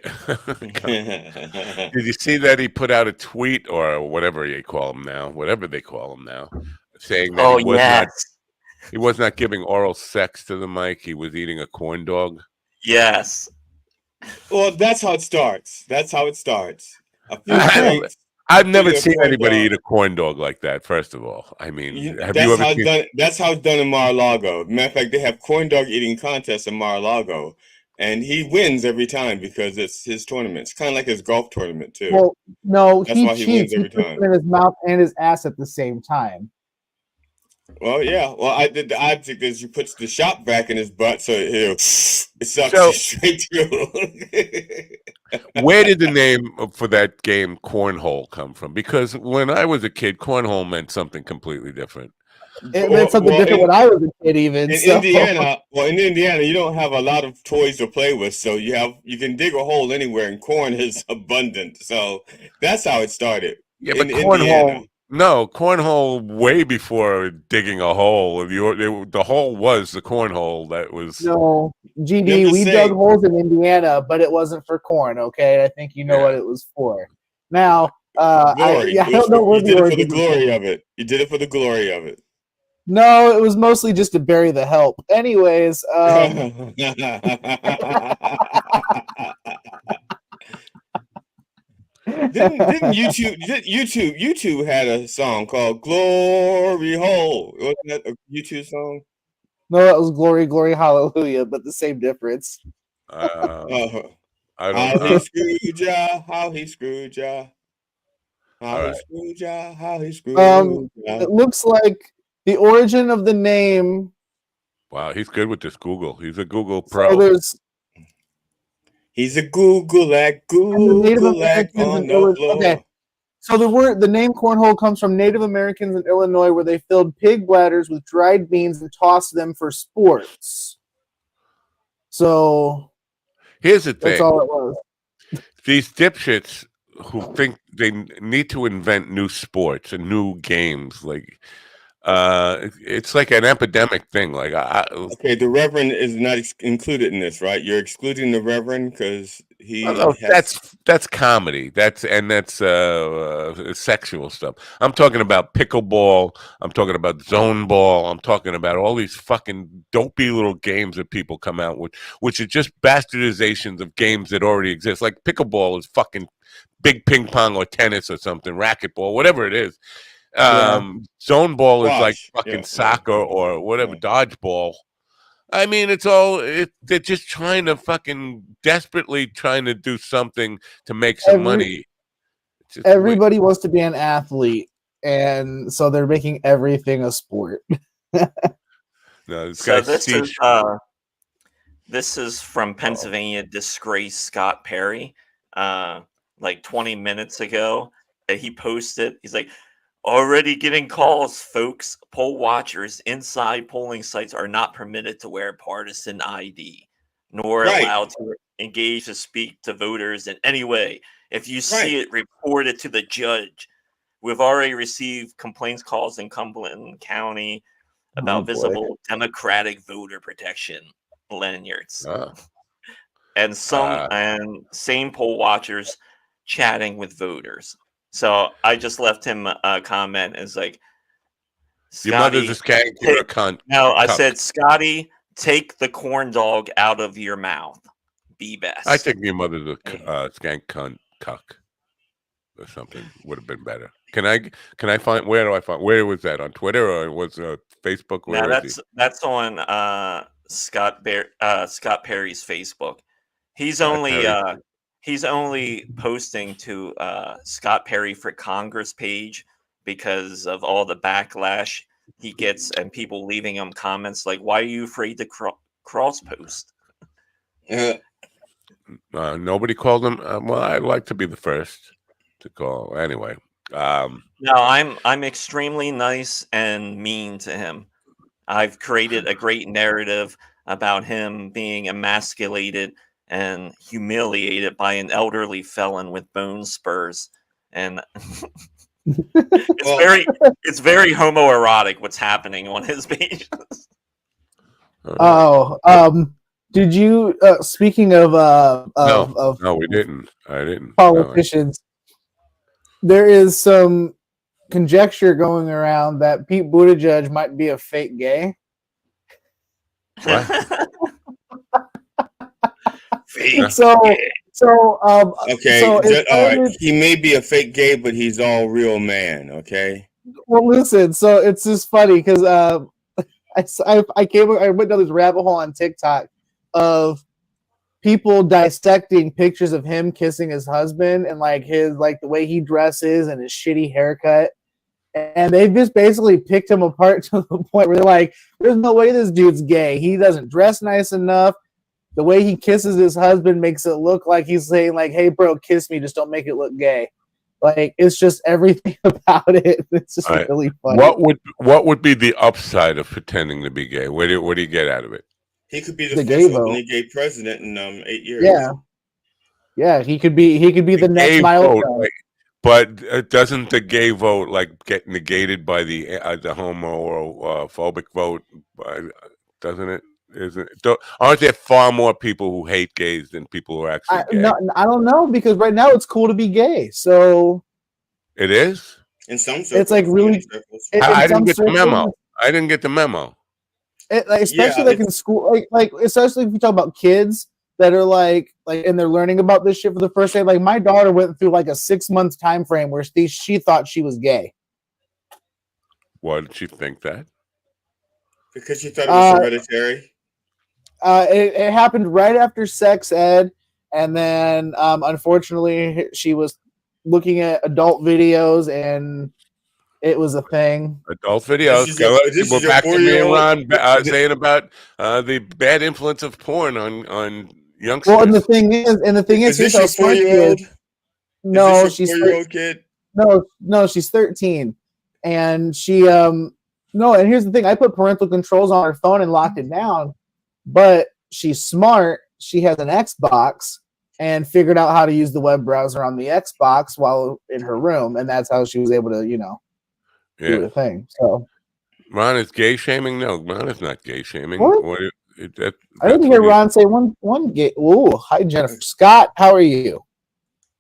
see that he put out a tweet or whatever they call him now, saying that he was not giving oral sex to the mic. He was eating a corn dog. Yes. Well, that's how it starts. I've never seen anybody eat a corn dog like that. First of all, I mean, have you ever seen? That's how it's done in Mar-a-Lago. Matter of fact, they have corn dog eating contests in Mar-a-Lago, and he wins every time because it's his tournament. It's kind of like his golf tournament too. Well, no, that's why he wins every puts time. it in his mouth and his ass at the same time. Well, yeah. Well, I did the object is you puts the shop back in his butt, so it sucks you straight through. Where did the name for that game cornhole come from? Because when I was a kid, cornhole meant something completely different. It meant something different when I was a kid, even. In Indiana, you don't have a lot of toys to play with, so you can dig a hole anywhere, and corn is abundant. So that's how it started. Yeah, but cornhole. No, cornhole way before digging a hole. The hole was the cornhole that was. No, GD, we dug holes in Indiana, but it wasn't for corn, okay? I think you know what it was for. Now, glory. I don't know you did it for the glory of it. You did it for the glory of it. No, it was mostly just to bury the help. Anyways, didn't YouTube had a song called Glory Hole? Wasn't that a YouTube song? No, that was Glory, Glory, Hallelujah, but the same difference. I don't how he screwed ya, how he screwed ya. It looks like the origin of the name. Wow, he's good with this Google. He's a Google pro. He's a Google on the floor. Okay. So the name cornhole comes from Native Americans in Illinois, where they filled pig bladders with dried beans and tossed them for sports. So here's the thing. That's all it was. These dipshits who think they need to invent new sports and new games, like it's like an epidemic thing. Like, okay, the Reverend is not included in this, right? You're excluding the Reverend because he. That's comedy. That's sexual stuff. I'm talking about pickleball. I'm talking about zone ball. I'm talking about all these fucking dopey little games that people come out with, which are just bastardizations of games that already exist. Like pickleball is fucking big ping pong or tennis or something, racquetball, whatever it is. Zone ball is like fucking soccer or whatever, dodgeball. I mean, they're just trying to fucking desperately trying to do something to make some money. Everybody wants to be an athlete, and so they're making everything a sport. No, this is from Pennsylvania disgrace Scott Perry. Like 20 minutes ago, he posted. He's like, already getting calls, folks. Poll watchers inside polling sites are not permitted to wear partisan ID, nor allowed to engage to speak to voters in any way. If you see it, report it to the judge. We've already received complaints calls in Cumberland County about visible Democratic voter protection lanyards. And same poll watchers chatting with voters. So I just left him a comment. It's like, your mother's a skank, you're a cunt. No, I cuck. said, Scotty, take the corn dog out of your mouth. Be best. I think your mother's a skank, cunt, cuck, or something would have been better. Can I find, where do I find, where was that, on Twitter or was Facebook? Where that's on Scott Perry's Facebook. He's only posting to Scott Perry for Congress page because of all the backlash he gets and people leaving him comments like, "Why are you afraid to cross post?" Nobody called him. Well, I'd like to be the first to call. Anyway, no, I'm extremely nice and mean to him. I've created a great narrative about him being emasculated and humiliated by an elderly felon with bone spurs, and it's very homoerotic what's happening on his page. Did you speaking of no, we didn't. I didn't. Politicians. There is some conjecture going around that Pete Buttigieg might be a fake gay. What? Fake. Okay. All right. He may be a fake gay, but he's all real man. Okay. Well, listen. So it's just funny because I went down this rabbit hole on TikTok of people dissecting pictures of him kissing his husband and the way he dresses and his shitty haircut. And they've just basically picked him apart to the point where they're like, there's no way this dude's gay. He doesn't dress nice enough. The way he kisses his husband makes it look like he's saying, like, hey, bro, kiss me. Just don't make it look gay. Like, it's just everything about it. It's just really funny. What would be the upside of pretending to be gay? What do you get out of it? He could be the first openly gay president in 8 years. Yeah. He could be the next milestone. But doesn't the gay vote get negated by the homophobic vote? Doesn't it? Aren't there far more people who hate gays than people who are actually gay? I don't know, because right now it's cool to be gay. So it is. In some circles, it's like really. I didn't get the memo. I didn't get the memo. Especially in school, like especially if you talk about kids that are like and they're learning about this shit for the first day. Like my daughter went through like a 6-month time frame where she thought she was gay. Why did she think that? Because she thought it was hereditary. It happened right after sex ed, and then unfortunately she was looking at adult videos and it was a thing. Adult videos. We're back to me and Ron saying about the bad influence of porn on youngsters. Well, and the thing is, this your 4-year-old? No, she's 4-year-old kid. No, she's 13, and she no. And here's the thing: I put parental controls on her phone and locked it down. But she's smart. She has an Xbox and figured out how to use the web browser on the Xbox while in her room, and that's how she was able to, do the thing. So, Ron is gay shaming? No, Ron is not gay shaming. What? I didn't hear Ron say one gay. Ooh, hi Jennifer Scott. How are you?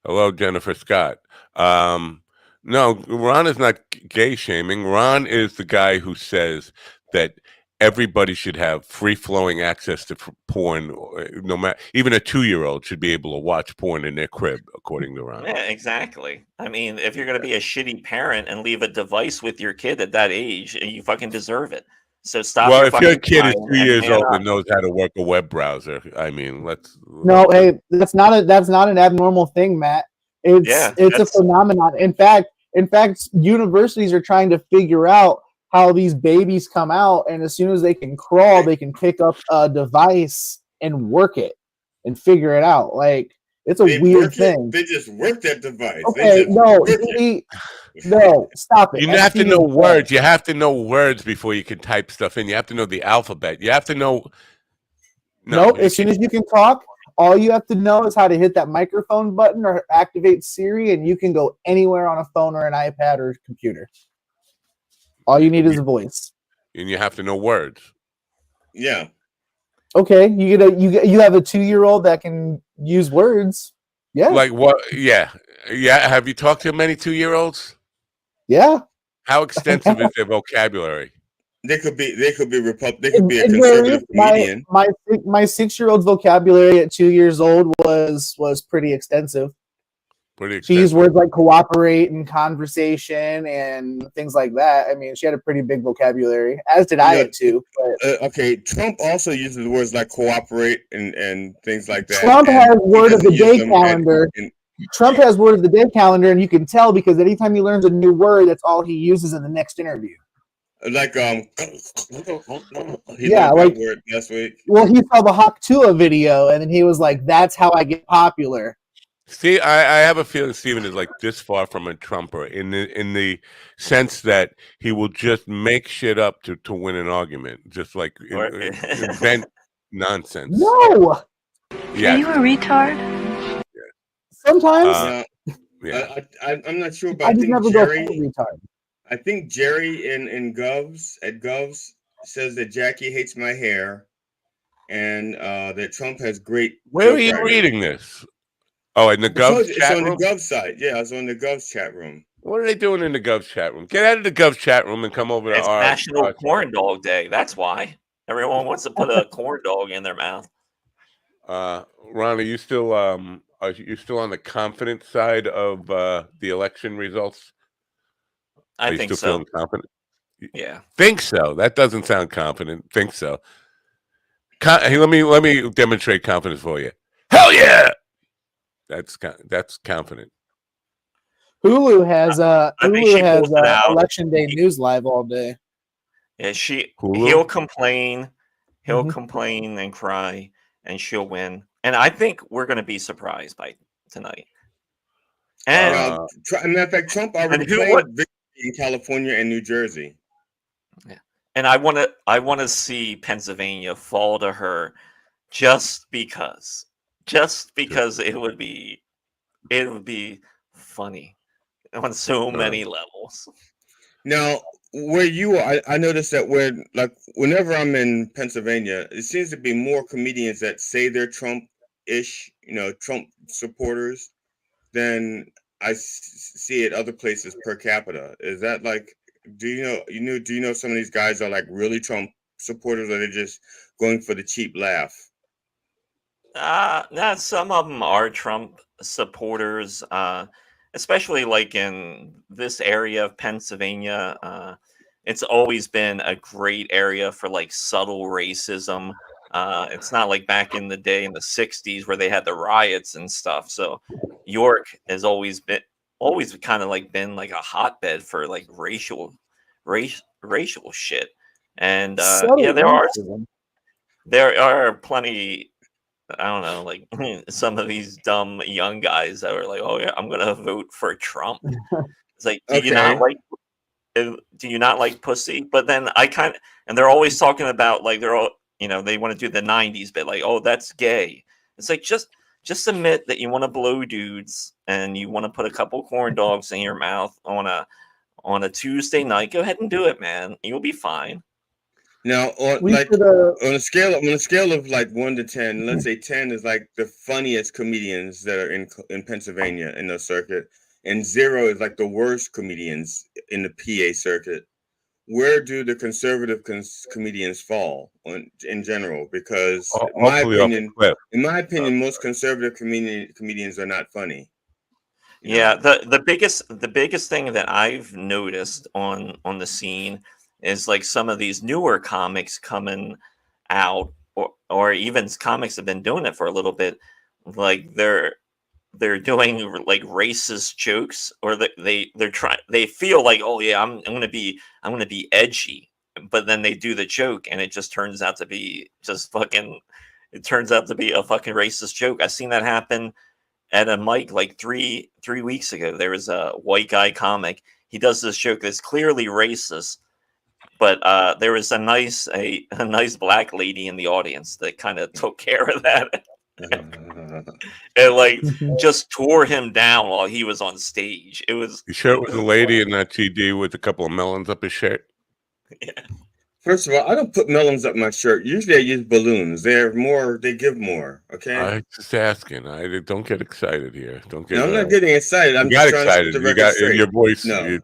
Hello, Jennifer Scott. No, Ron is not gay shaming. Ron is the guy who says that everybody should have free-flowing access to porn. No matter, even a 2-year-old should be able to watch porn in their crib, according to Ron. Yeah, exactly. I mean, if you're going to be a shitty parent and leave a device with your kid at that age, you fucking deserve it. So stop. Well, if your kid is 2 years old and knows how to work a web browser, I mean, hey, that's not an abnormal thing, Matt. It's a phenomenon. In fact, universities are trying to figure out how these babies come out, and as soon as they can crawl, they can pick up a device and work it and figure it out. Like, it's a weird thing. They just work that device. Okay, no, stop it. You have to know words. You have to know words before you can type stuff in. You have to know the alphabet. You have to know. No, as soon as you can talk, all you have to know is how to hit that microphone button or activate Siri, and you can go anywhere on a phone or an iPad or computer. All you need is a voice, and you have to know words. Yeah. Okay, you have a 2-year-old that can use words. Yeah. Like what? Yeah. Yeah, have you talked to many 2-year-olds? Yeah. How extensive is their vocabulary? They could be They could be a It conservative varies. comedian. My 6-year-old's vocabulary at 2 years old was pretty extensive. She used words like cooperate and conversation and things like that. I mean, she had a pretty big vocabulary, as did I at 2. But okay, Trump also uses words like cooperate and things like that. Trump has word of the day calendar. Trump has word of the day calendar, and you can tell because anytime he learns a new word, that's all he uses in the next interview. Like yeah, like that word last week. Well, he saw the Hawk Tua video, and then he was like, "That's how I get popular." See, I have a feeling Steven is like this far from a Trumper in the sense that he will just make shit up to win an argument, just like invent nonsense. No. Yeah. Are you a retard? Sometimes. I'm not sure, but I just never Jerry, go retard. I think Jerry in Govs says that Jackie hates my hair, and that Trump has great. Where are you reading this? Oh, in the Govs chat it's on room? the Govs site. Yeah, it's on the Govs chat room. What are they doing in the Govs chat room? Get out of the Govs chat room and come over to It's our National Corn Dog Day. That's why everyone wants to put a corn dog in their mouth. Ron, are you still on the confident side of the election results? I think so. Feeling confident? Yeah. Think so. That doesn't sound confident. Think so. Hey, let me demonstrate confidence for you. Hell yeah! That's confident. Hulu has election day news live all day. Yeah, Hulu? he'll complain, complain and cry, and she'll win. And I think we're going to be surprised by tonight. And matter of fact, Trump already claimed victory in California and New Jersey. Yeah, and I want to see Pennsylvania fall to her, just because it would be funny on so many levels. Now, where you are, I noticed that whenever I'm in Pennsylvania, it seems to be more comedians that say they're Trump-ish, Trump supporters, than I see at other places per capita. Is that like, do you know some of these guys are like really Trump supporters, or they're just going for the cheap laugh? Some of them are Trump supporters, especially like in this area of Pennsylvania. It's always been a great area for like subtle racism. It's not like back in the day in the 60s where they had the riots and stuff. So York has always kind of like been like a hotbed for like racial shit. And there are plenty. I don't know, like some of these dumb young guys that were like, "Oh yeah, I'm gonna vote for Trump." It's like, do you not like pussy? But then and they're always talking about like they're all, they want to do the '90s bit, like, "Oh, that's gay." It's like just admit that you want to blow dudes and you want to put a couple corn dogs in your mouth on a Tuesday night. Go ahead and do it, man. You'll be fine. Now, on a scale of like 1 to 10, let's say 10 is like the funniest comedians that are in Pennsylvania in the circuit, and 0 is like the worst comedians in the PA circuit. Where do the conservative comedians fall in general? Because in my opinion, most conservative comedians are not funny. Yeah, the biggest thing that I've noticed on the scene is like some of these newer comics coming out, or even comics have been doing it for a little bit. Like they're doing like racist jokes, or they feel like, oh yeah, I'm gonna be edgy, but then they do the joke and it just turns out to be a fucking racist joke. I've seen that happen at a mic like three weeks ago. There was a white guy comic. He does this joke that's clearly racist, but there was a nice black lady in the audience that kind of took care of that. And like just tore him down while he was on stage. You sure it was a lady in that TD with a couple of melons up his shirt? Yeah. First of all, I don't put melons up my shirt. Usually I use balloons. They give more. Okay. I'm just asking. I don't get excited here. Don't get. No, I'm not getting excited. I'm You just got trying to set excited. the You record got straight. your voice. No, You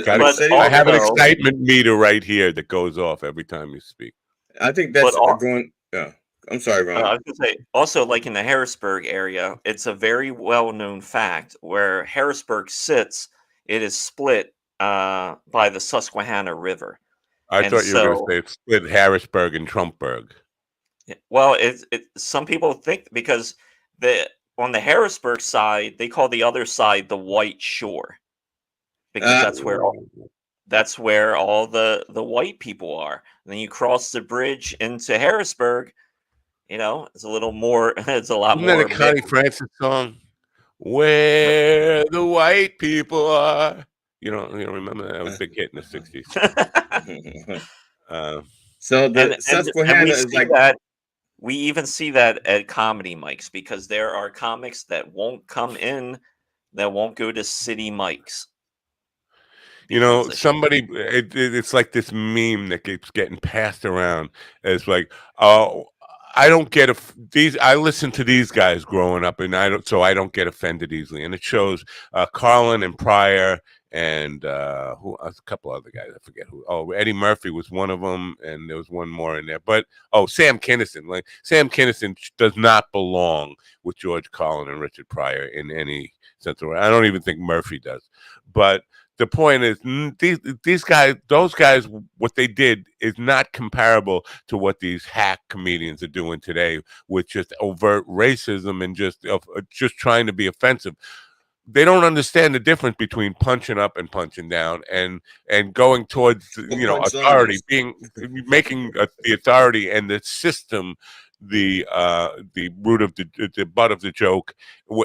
I'm got. setting I the have an record straight. excitement meter right here that goes off every time you speak. I think that's But going. Yeah. I'm sorry, Ron. I was gonna say also, like in the Harrisburg area, it's a very well-known fact where Harrisburg sits. It is split by the Susquehanna River, I and thought you were going to so say it's split Harrisburg and Trumpburg. well, some people think because the on the Harrisburg side, they call the other side the White Shore because that's where all the white people are. And then you cross the bridge into Harrisburg. It's a little more. It's a lot Isn't that more. a Connie Francis song? Where the white people are. You don't remember that? It was a big hit in the 60s. So the Susquehanna we is see like that. We even see that at comedy mics because there are comics that won't come in, that won't go to city mics. Somebody, it's like this meme that keeps getting passed around. It's like, oh, I don't get I listen to these guys growing up, and I don't get offended easily. And it shows Carlin and Pryor and a couple other guys. I forget who. Oh, Eddie Murphy was one of them, and there was one more in there. But Sam Kinison. Like Sam Kinison does not belong with George Carlin and Richard Pryor in any sense of way. I don't even think Murphy does. But the point is, those guys, what they did is not comparable to what these hack comedians are doing today with just overt racism and just trying to be offensive. They don't understand the difference between punching up and punching down, and going towards authority, making the authority and the system the root of the butt of the joke,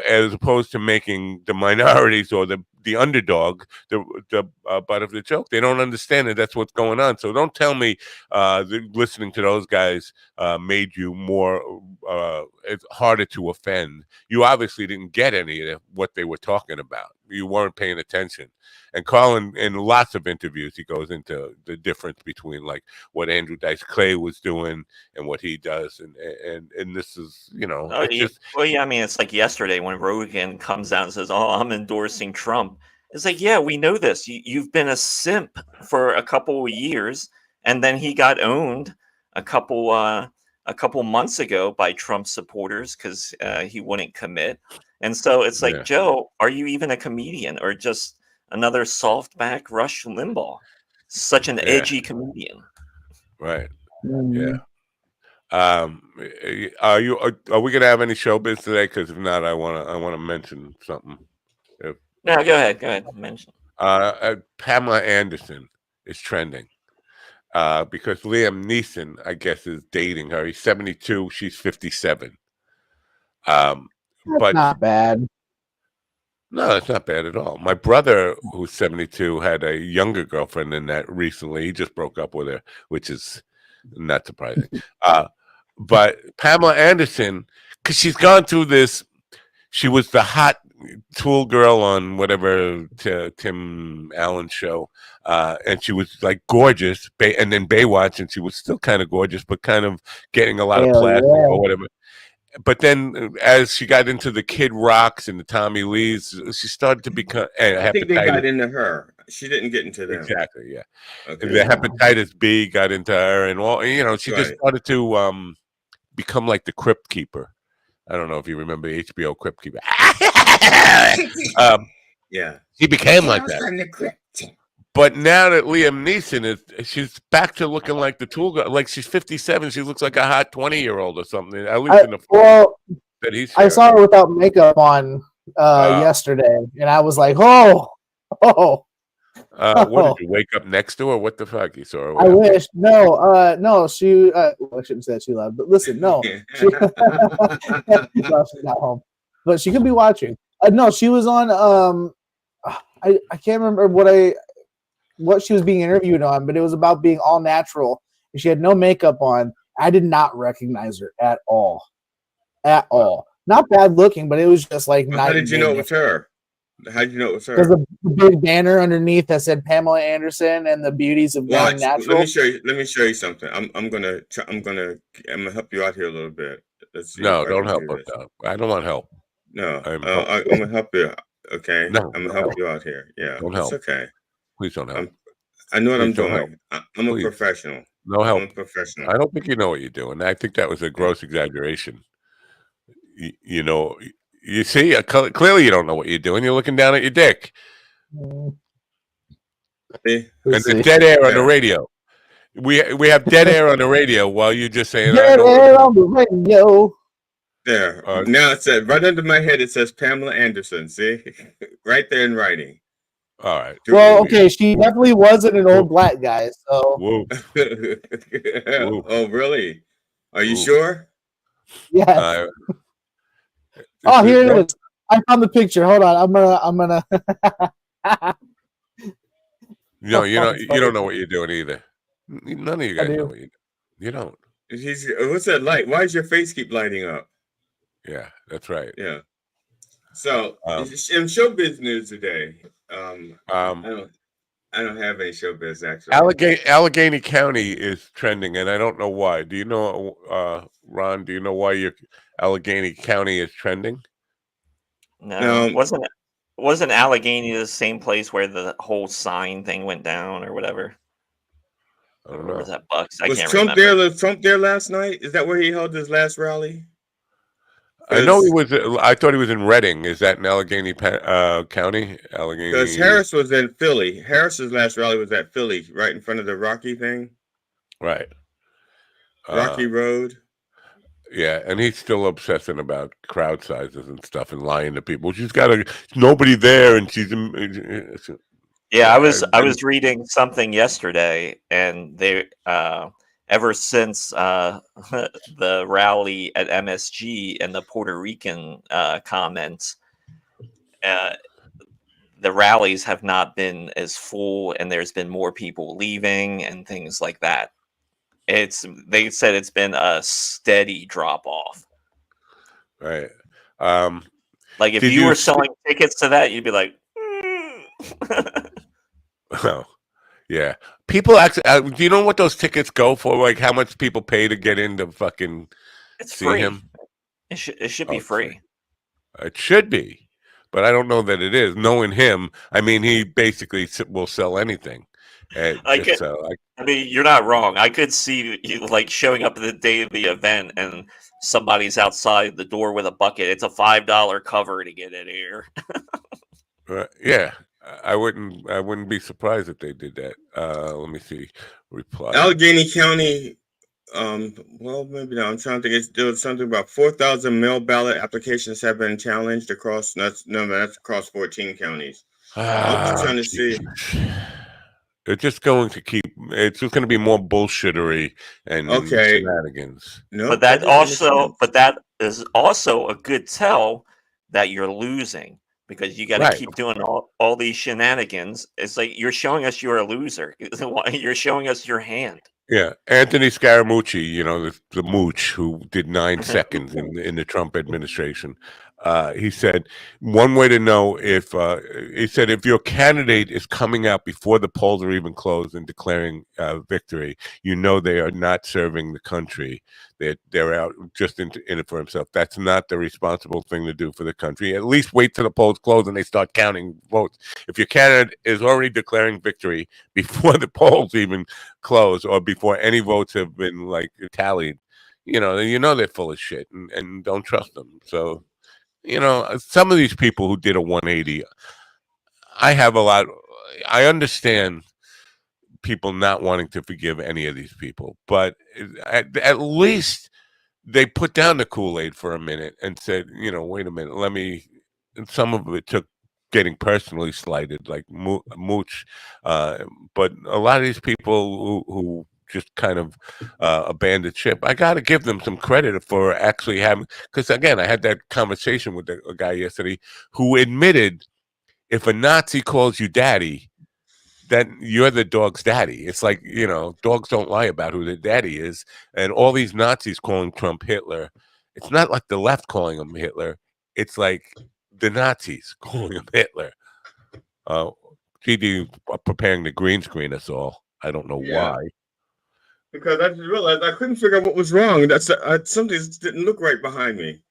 as opposed to making the minorities or the underdog the butt of the joke. They don't understand that that's what's going on. So don't tell me listening to those guys made you more it's harder to offend. You obviously didn't get any of what they were talking about. You weren't paying attention. And Colin, in lots of interviews, he goes into the difference between like what Andrew Dice Clay was doing and what he does, and this is I mean, it's like yesterday when Rogan comes out and says, "Oh, I'm endorsing Trump." It's like, yeah, we know this. You've been a simp for a couple of years, and then he got owned a couple months ago by Trump supporters because he wouldn't commit. And so it's like, Joe, are you even a comedian or just another softback Rush Limbaugh? Such an edgy comedian. Right. Yeah. Are we gonna have any showbiz today? Because if not, I wanna mention something. No, go ahead. Mention. Pamela Anderson is trending because Liam Neeson, I guess, is dating her. He's 72. She's 57. That's not bad. No, it's not bad at all. My brother, who's 72, had a younger girlfriend than that recently. He just broke up with her, which is not surprising. But Pamela Anderson, because she's gone through this, she was the hot Tool girl on whatever Tim Allen show, and she was like gorgeous. And then Baywatch, and she was still kind of gorgeous, but kind of getting a lot of plastic or whatever. But then, as she got into the Kid Rocks and the Tommy Lees, she started to become. I think they got into her. She didn't get into them. Exactly. Yeah. Okay. The hepatitis B got into her, and all. She just started to become like the Crypt Keeper. I don't know if you remember the HBO Crypt Keeper. Yeah. He became like that. But now that Liam Neeson she's back to looking like the Tool girl. Like she's 57. She looks like a hot 20-year-old or something. At least in the photo that he's sharing. I saw her without makeup on yesterday, and I was like, oh. What did you wake up next to her? What the fuck? You saw her? I wish. No, she. I shouldn't say that too loud, but listen, no. She, well, she's not home, but she could be watching. No, she was on. I can't remember what she was being interviewed on, but it was about being all natural. And she had no makeup on. I did not recognize her at all. Not bad looking, but it was just like. How did you know it was her? How'd you know it was her? There's a big banner underneath that said Pamela Anderson and the beauties of going Watch. natural. Let me show you something. I'm gonna help you out here a little bit. Let's see. No, don't help us out. I don't want help. No, I'm gonna help you. Okay, No, I'm gonna help you out here. Yeah, don't it's help. okay. Please don't help. I know what I'm Please don't help. doing. I'm a Please. professional. No help. I'm a professional. I don't think you know what you're doing. I think that was a gross exaggeration. You know, you see, clearly you don't know what you're doing. You're looking down at your dick. See? And there's dead air on the radio. We have dead air on the radio while you're just saying, dead air on the radio. There. Now it says right under my head. It says Pamela Anderson. See, right there in writing. All right. Well, okay, she definitely wasn't an old black guy. So. Whoa. Oh, really? Are you sure? Yes. Oh, here it is. I found the picture. Hold on. I'm gonna. No, you don't know what you're doing either. None of you guys know what you're doing. You don't. What's that light? Why does your face keep lighting up? Yeah, that's right. Yeah. So in showbiz news today, I don't have any showbiz actually. Allegheny County is trending, and I don't know why. Do you know, Ron? Do you know why your Allegheny County is trending? No, wasn't Allegheny the same place where the whole sign thing went down or whatever? I don't know. Or was that Bucks? I Was can't Trump remember. there? Was Trump there last night? Is that where he held his last rally? I know he was. I thought he was in Reading. Is that in Allegheny County? Allegheny. Because Harris was in Philly. Harris's last rally was at Philly, right in front of the Rocky thing. Right. Rocky Road. Yeah, and he's still obsessing about crowd sizes and stuff and lying to people. She's got nobody there, and she's. Yeah, I was reading something yesterday, and they ever since the rally at MSG and the Puerto Rican comments, the rallies have not been as full, and there's been more people leaving and things like that. They said it's been a steady drop off. Right. Like if you were selling tickets to that, you'd be like, oh, yeah. People actually. Do you know what those tickets go for? Like how much people pay to get in to fucking see free. him? It should be free. It should be, but I don't know that it is. Knowing him, I mean, he basically will sell anything. I mean, you're not wrong. I could see you like showing up the day of the event and somebody's outside the door with a bucket. It's a $5 cover to get in here. Yeah, I wouldn't be surprised if they did that. Let me see. Reply. Allegheny County. Well, maybe not. I'm trying to think. There was something about 4,000 mail ballot applications have been challenged across. That's across 14 counties. I'm just trying to see. It's just going to keep. It's just going to be more bullshittery and shenanigans. No, but that is also a good tell that you're losing because you got to keep doing all these shenanigans. It's like you're showing us you're a loser. You're showing us your hand. Yeah, Anthony Scaramucci, the mooch who did 9 seconds in the Trump administration. He said one way to know if if your candidate is coming out before the polls are even closed and declaring victory, they are not serving the country. They're out just in it for himself. That's not the responsible thing to do for the country. At least wait till the polls close and they start counting votes. If your candidate is already declaring victory before the polls even close or before any votes have been tallied, they're full of shit and don't trust them. So. Some of these people who did a 180, I understand people not wanting to forgive any of these people, but at least they put down the Kool-Aid for a minute and said, wait a minute, and some of it took getting personally slighted, like Mooch, but a lot of these people who just kind of abandoned ship. I got to give them some credit for actually having, because again, I had that conversation with a guy yesterday who admitted if a Nazi calls you daddy, that you're the dog's daddy. It's like, dogs don't lie about who their daddy is. And all these Nazis calling Trump Hitler, it's not like the left calling him Hitler. It's like the Nazis, calling him Hitler. GD preparing to green screen us all. I don't know why. Because I just realized I couldn't figure out what was wrong. That's something didn't look right behind me,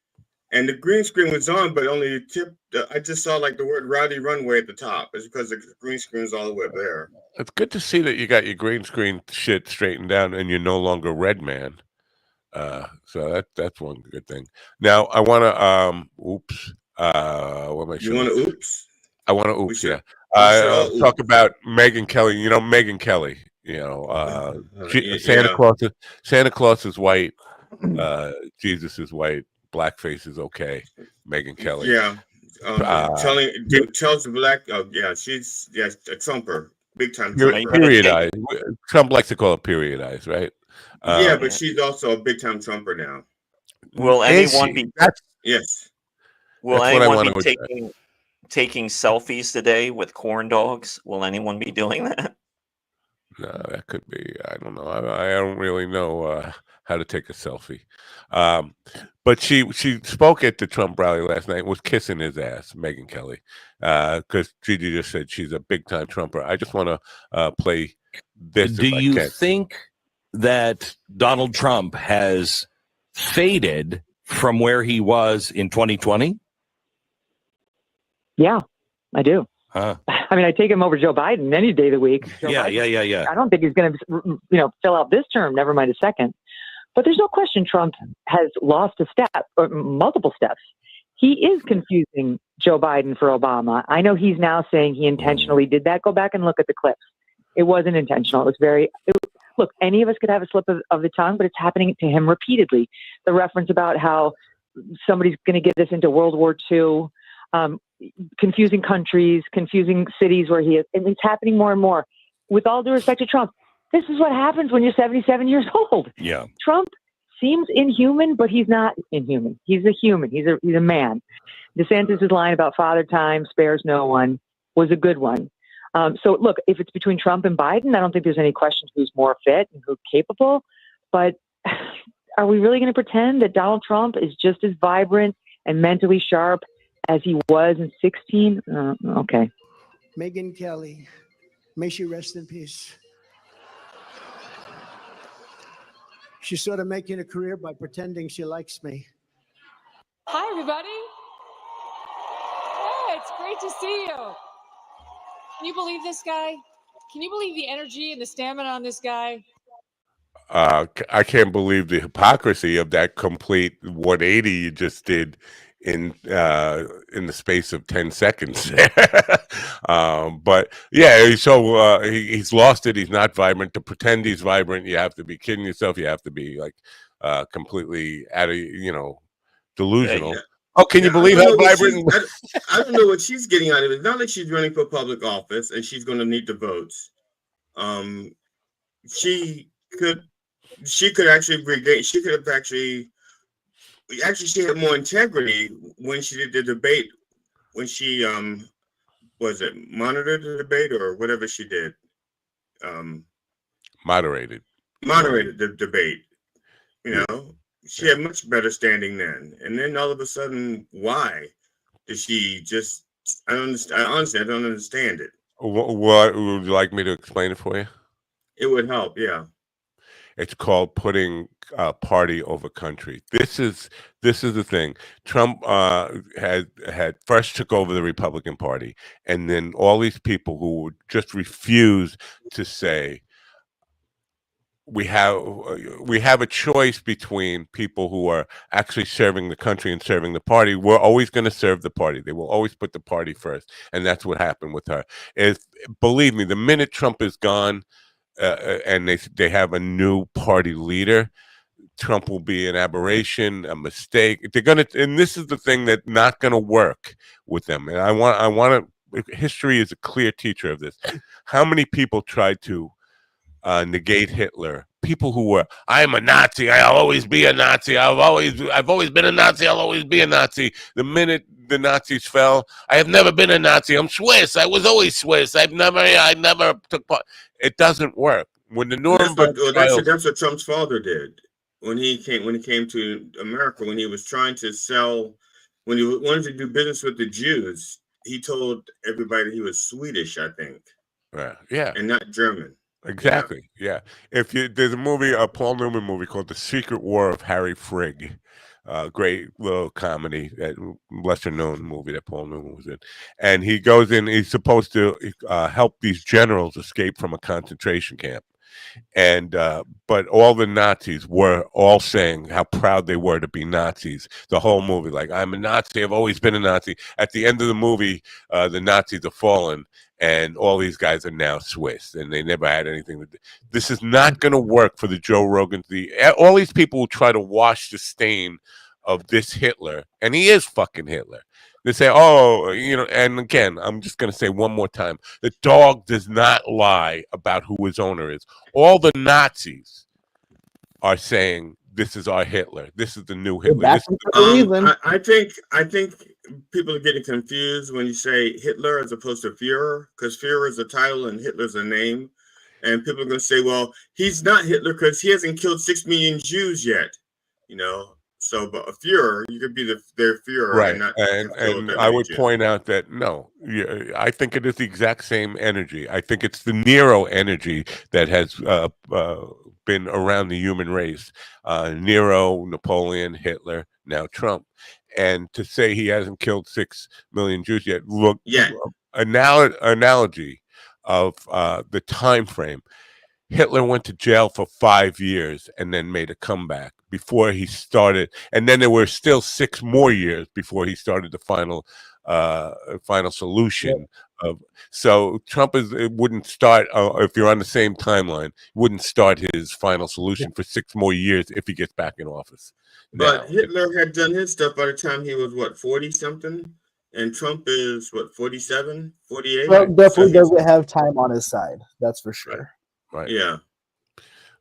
and the green screen was on, but only tipped. I just saw like the word "Rowdy Runway" at the top. It's because the green screen is all the way up there. It's good to see that you got your green screen shit straightened down, and you're no longer Red Man. So that's one good thing. Now I want to oops. What am I? You want to oops? I want to oops. Yeah. Talk about Megyn Kelly. You know Megyn Kelly. You know, Santa Claus is white. Jesus is white. Blackface is okay. Megyn Kelly. Yeah. Tells the black. She's a Trumper, big time Trumper. Periodized. Trump likes to call it periodized, right? But she's also a big time Trumper now. Will anyone be? Yes. Will anyone be taking selfies today with corn dogs? Will anyone be doing that? No, that could be. I don't know. I don't really know how to take a selfie. But she spoke at the Trump rally last night and was kissing his ass, Megyn Kelly, because Gigi just said she's a big time Trumper. I just want to play this. Do you think that Donald Trump has faded from where he was in 2020? Yeah, I do. Huh. I mean, I take him over Joe Biden any day of the week. Yeah. I don't think he's going to, fill out this term, never mind a second. But there's no question Trump has lost a step, or multiple steps. He is confusing Joe Biden for Obama. I know he's now saying he intentionally did that. Go back and look at the clips. It wasn't intentional. It was look, any of us could have a slip of the tongue, but it's happening to him repeatedly. The reference about how somebody's going to get us into World War II, confusing countries, confusing cities where he is. And it's happening more and more. With all due respect to Trump, this is what happens when you're 77 years old. Yeah. Trump seems inhuman, but he's not inhuman. He's a human. He's a man. DeSantis' line about Father Time spares no one was a good one. So look, if it's between Trump and Biden, I don't think there's any question who's more fit and who's capable. But are we really going to pretend that Donald Trump is just as vibrant and mentally sharp as he was in 2016? Okay. Megyn Kelly, may she rest in peace. She's sort of making a career by pretending she likes me. Hi, everybody. Hey, it's great to see you. Can you believe this guy? Can you believe the energy and the stamina on this guy? I can't believe the hypocrisy of that complete 180 you just did in the space of 10 seconds. But yeah, so he's lost it. He's not vibrant. To pretend he's vibrant, you have to be kidding yourself. You have to be like completely out of, delusional. Yeah. Oh, can you believe how vibrant? I don't know what she's getting out of it. It's not like she's running for public office and she's going to need the votes. She could actually regain. She could have actually she had more integrity when she did the debate. When she monitored the debate or whatever she did. Moderated the debate. She had much better standing then. And then all of a sudden, why did she just? I don't understand. Honestly, I don't understand it. What would you like me to explain it for you? It would help. Yeah. It's called putting party over country. This is the thing. Trump had first took over the Republican Party, and then all these people who would just refuse to say we have a choice between people who are actually serving the country and serving the party. We're always going to serve the party. They will always put the party first, and that's what happened with her. Believe me, the minute Trump is gone. And they have a new party leader, Trump will be an aberration, a mistake. They're gonna, and this is the thing that's not gonna work with them. And I want to. History is a clear teacher of this. How many people tried to negate Hitler? People who were, I am a Nazi. I'll always be a Nazi. I've always been a Nazi. I'll always be a Nazi. The minute the Nazis fell, I have never been a Nazi. I'm Swiss. I was always Swiss. I never took part. It doesn't work. When the Nuremberg that's what Trump's father did when he came to America, when he was trying to sell when he wanted to do business with the Jews, he told everybody he was Swedish, I think. Yeah. And not German. Exactly. Yeah. There's a movie, a Paul Newman movie called The Secret War of Harry Frigg. Great little comedy, lesser known movie that Paul Newman was in. And he goes in, he's supposed to help these generals escape from a concentration camp. And but all the Nazis were all saying how proud they were to be Nazis. The whole movie, like, I'm a Nazi, I've always been a Nazi. At the end of the movie, the Nazis are fallen, and all these guys are now Swiss, and they never had anything to do. This is not going to work for the Joe Rogans. All these people who try to wash the stain of this Hitler, and he is fucking Hitler. They say, oh, and again, I'm just going to say one more time, the dog does not lie about who his owner is. All the Nazis are saying, this is our Hitler. This is the new Hitler. I think people are getting confused when you say Hitler as opposed to Führer, because Führer is a title and Hitler's a name. And people are going to say, well, he's not Hitler because he hasn't killed 6 million Jews yet. So, but a Führer, you could be their Führer, right? And not and I would point out that no, I think it is the exact same energy. I think it's the Nero energy that has been around the human race. Nero, Napoleon, Hitler, now Trump. And to say he hasn't killed 6 million Jews yet, look, analogy of the time frame. Hitler went to jail for 5 years and then made a comeback before he started, and then there were still 6 more years before he started the final solution. So Trump wouldn't start if you're on the same timeline. Wouldn't start his final solution for 6 more years if he gets back in office. But Hitler had done his stuff by the time he was 40 something, and Trump is 47, 48. Trump definitely doesn't have time on his side. That's for sure. Right. Yeah.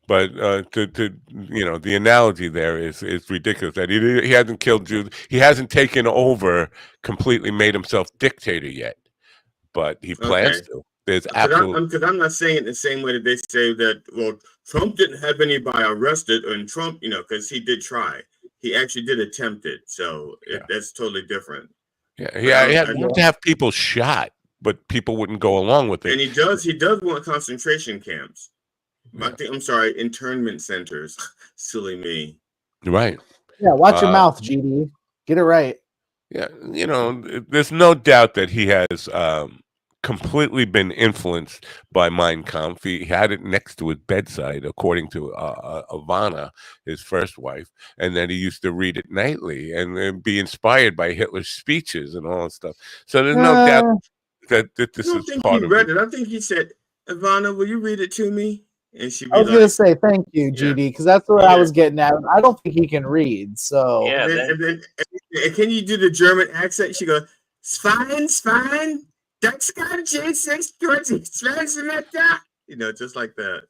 But the analogy there is ridiculous. That he hasn't killed Jews. He hasn't taken over completely, made himself dictator yet. But he plans to. There's absolutely, because I'm not saying it the same way that they say that. Well, Trump didn't have anybody arrested, and Trump, because he did try. He actually did attempt it. So that's totally different. Yeah, he had to have people shot, but people wouldn't go along with it. And he does want concentration camps. I'm sorry, internment centers. Silly me. Right. Yeah, watch your mouth, GD. Get it right. Yeah, there's no doubt that he has completely been influenced by Mein Kampf. He had it next to his bedside, according to Ivana, his first wife, and then he used to read it nightly and then be inspired by Hitler's speeches and all that stuff. So there's no doubt that this is part of it. I think he said, Ivana, will you read it to me? And I was gonna say thank you, GD, because that's what I was getting at. I don't think he can read. So and then can you do the German accent? She goes, Svein, that's got just like that.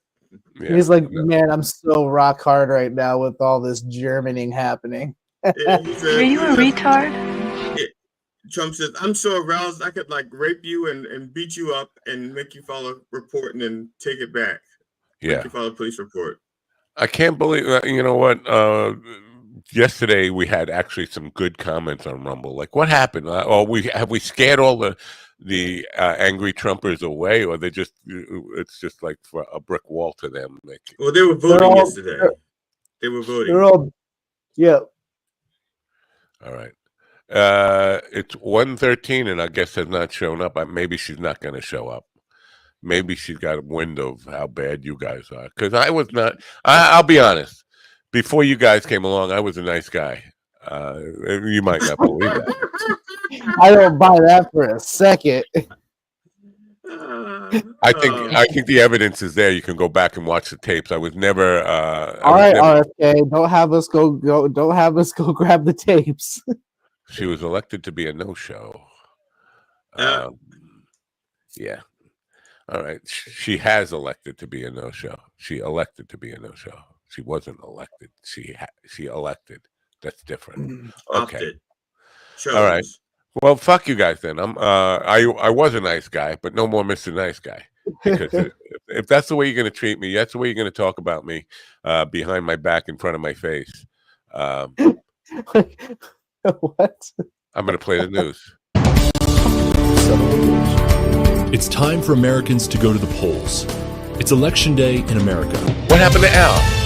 Yeah. He's like, man, I'm so rock hard right now with all this Germaning happening. Are you a retard? Trump says, I'm so aroused I could rape you and beat you up and make you file a report and then take it back. Yeah. You file a police report. I can't believe you know what? Yesterday we had actually some good comments on Rumble. Like, what happened? Have we scared all the angry Trumpers away, or it's just like for a brick wall to them? Well, they were voting yesterday. They were voting. They're all, yeah. All right. It's 1:13, and I guess has not shown up. Maybe she's not going to show up. Maybe she's got a wind of how bad you guys are. Because I was not. I'll be honest. Before you guys came along, I was a nice guy. You might not believe that. I don't buy that for a second. I think the evidence is there. You can go back and watch the tapes. I was never. All right, RFK. Don't have us go. Don't have us go grab the tapes. She was elected to be a no-show. Yeah. All right. She has elected to be a no-show. She elected to be a no-show. She wasn't elected. She elected. That's different. Okay. All right. Well, fuck you guys then. I was a nice guy, but no more Mr. Nice Guy. Because if that's the way you're going to treat me, that's the way you're going to talk about me behind my back, in front of my face. What? I'm going to play the news. It's time for Americans to go to the polls. It's Election Day in America. What happened to Al?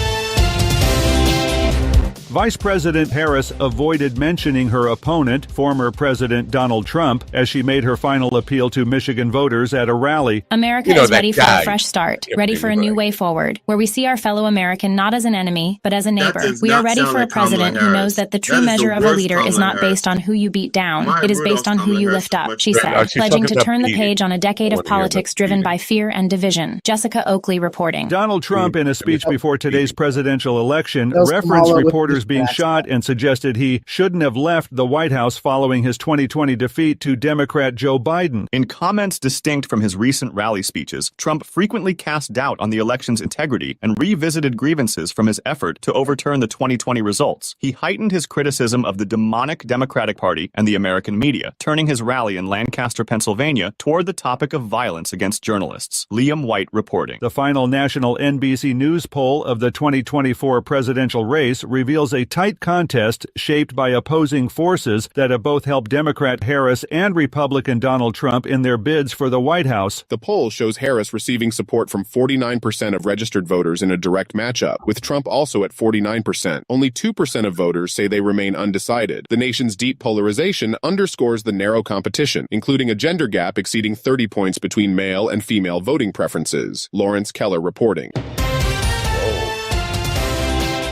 Vice President Harris avoided mentioning her opponent, former President Donald Trump, as she made her final appeal to Michigan voters at a rally. America is ready for a fresh start, ready for a new way forward, where we see our fellow American not as an enemy, but as a neighbor. We are ready for a president who knows that the true measure of a leader is not based on who you beat down. It is based on who you lift up, she said, pledging to turn the page on a decade of politics driven by fear and division. Jessica Oakley reporting. Donald Trump, in a speech before today's presidential election, referenced reporters being shot and suggested he shouldn't have left the White House following his 2020 defeat to Democrat Joe Biden. In comments distinct from his recent rally speeches, Trump frequently cast doubt on the election's integrity and revisited grievances from his effort to overturn the 2020 results. He heightened his criticism of the demonic Democratic Party and the American media, turning his rally in Lancaster, Pennsylvania, toward the topic of violence against journalists. Liam White reporting. The final national NBC News poll of the 2024 presidential race reveals a tight contest shaped by opposing forces that have both helped Democrat Harris and Republican Donald Trump in their bids for the White House. The poll shows Harris receiving support from 49% of registered voters in a direct matchup, with Trump also at 49%. Only 2% of voters say they remain undecided. The nation's deep polarization underscores the narrow competition, including a gender gap exceeding 30 points between male and female voting preferences. Lawrence Keller reporting.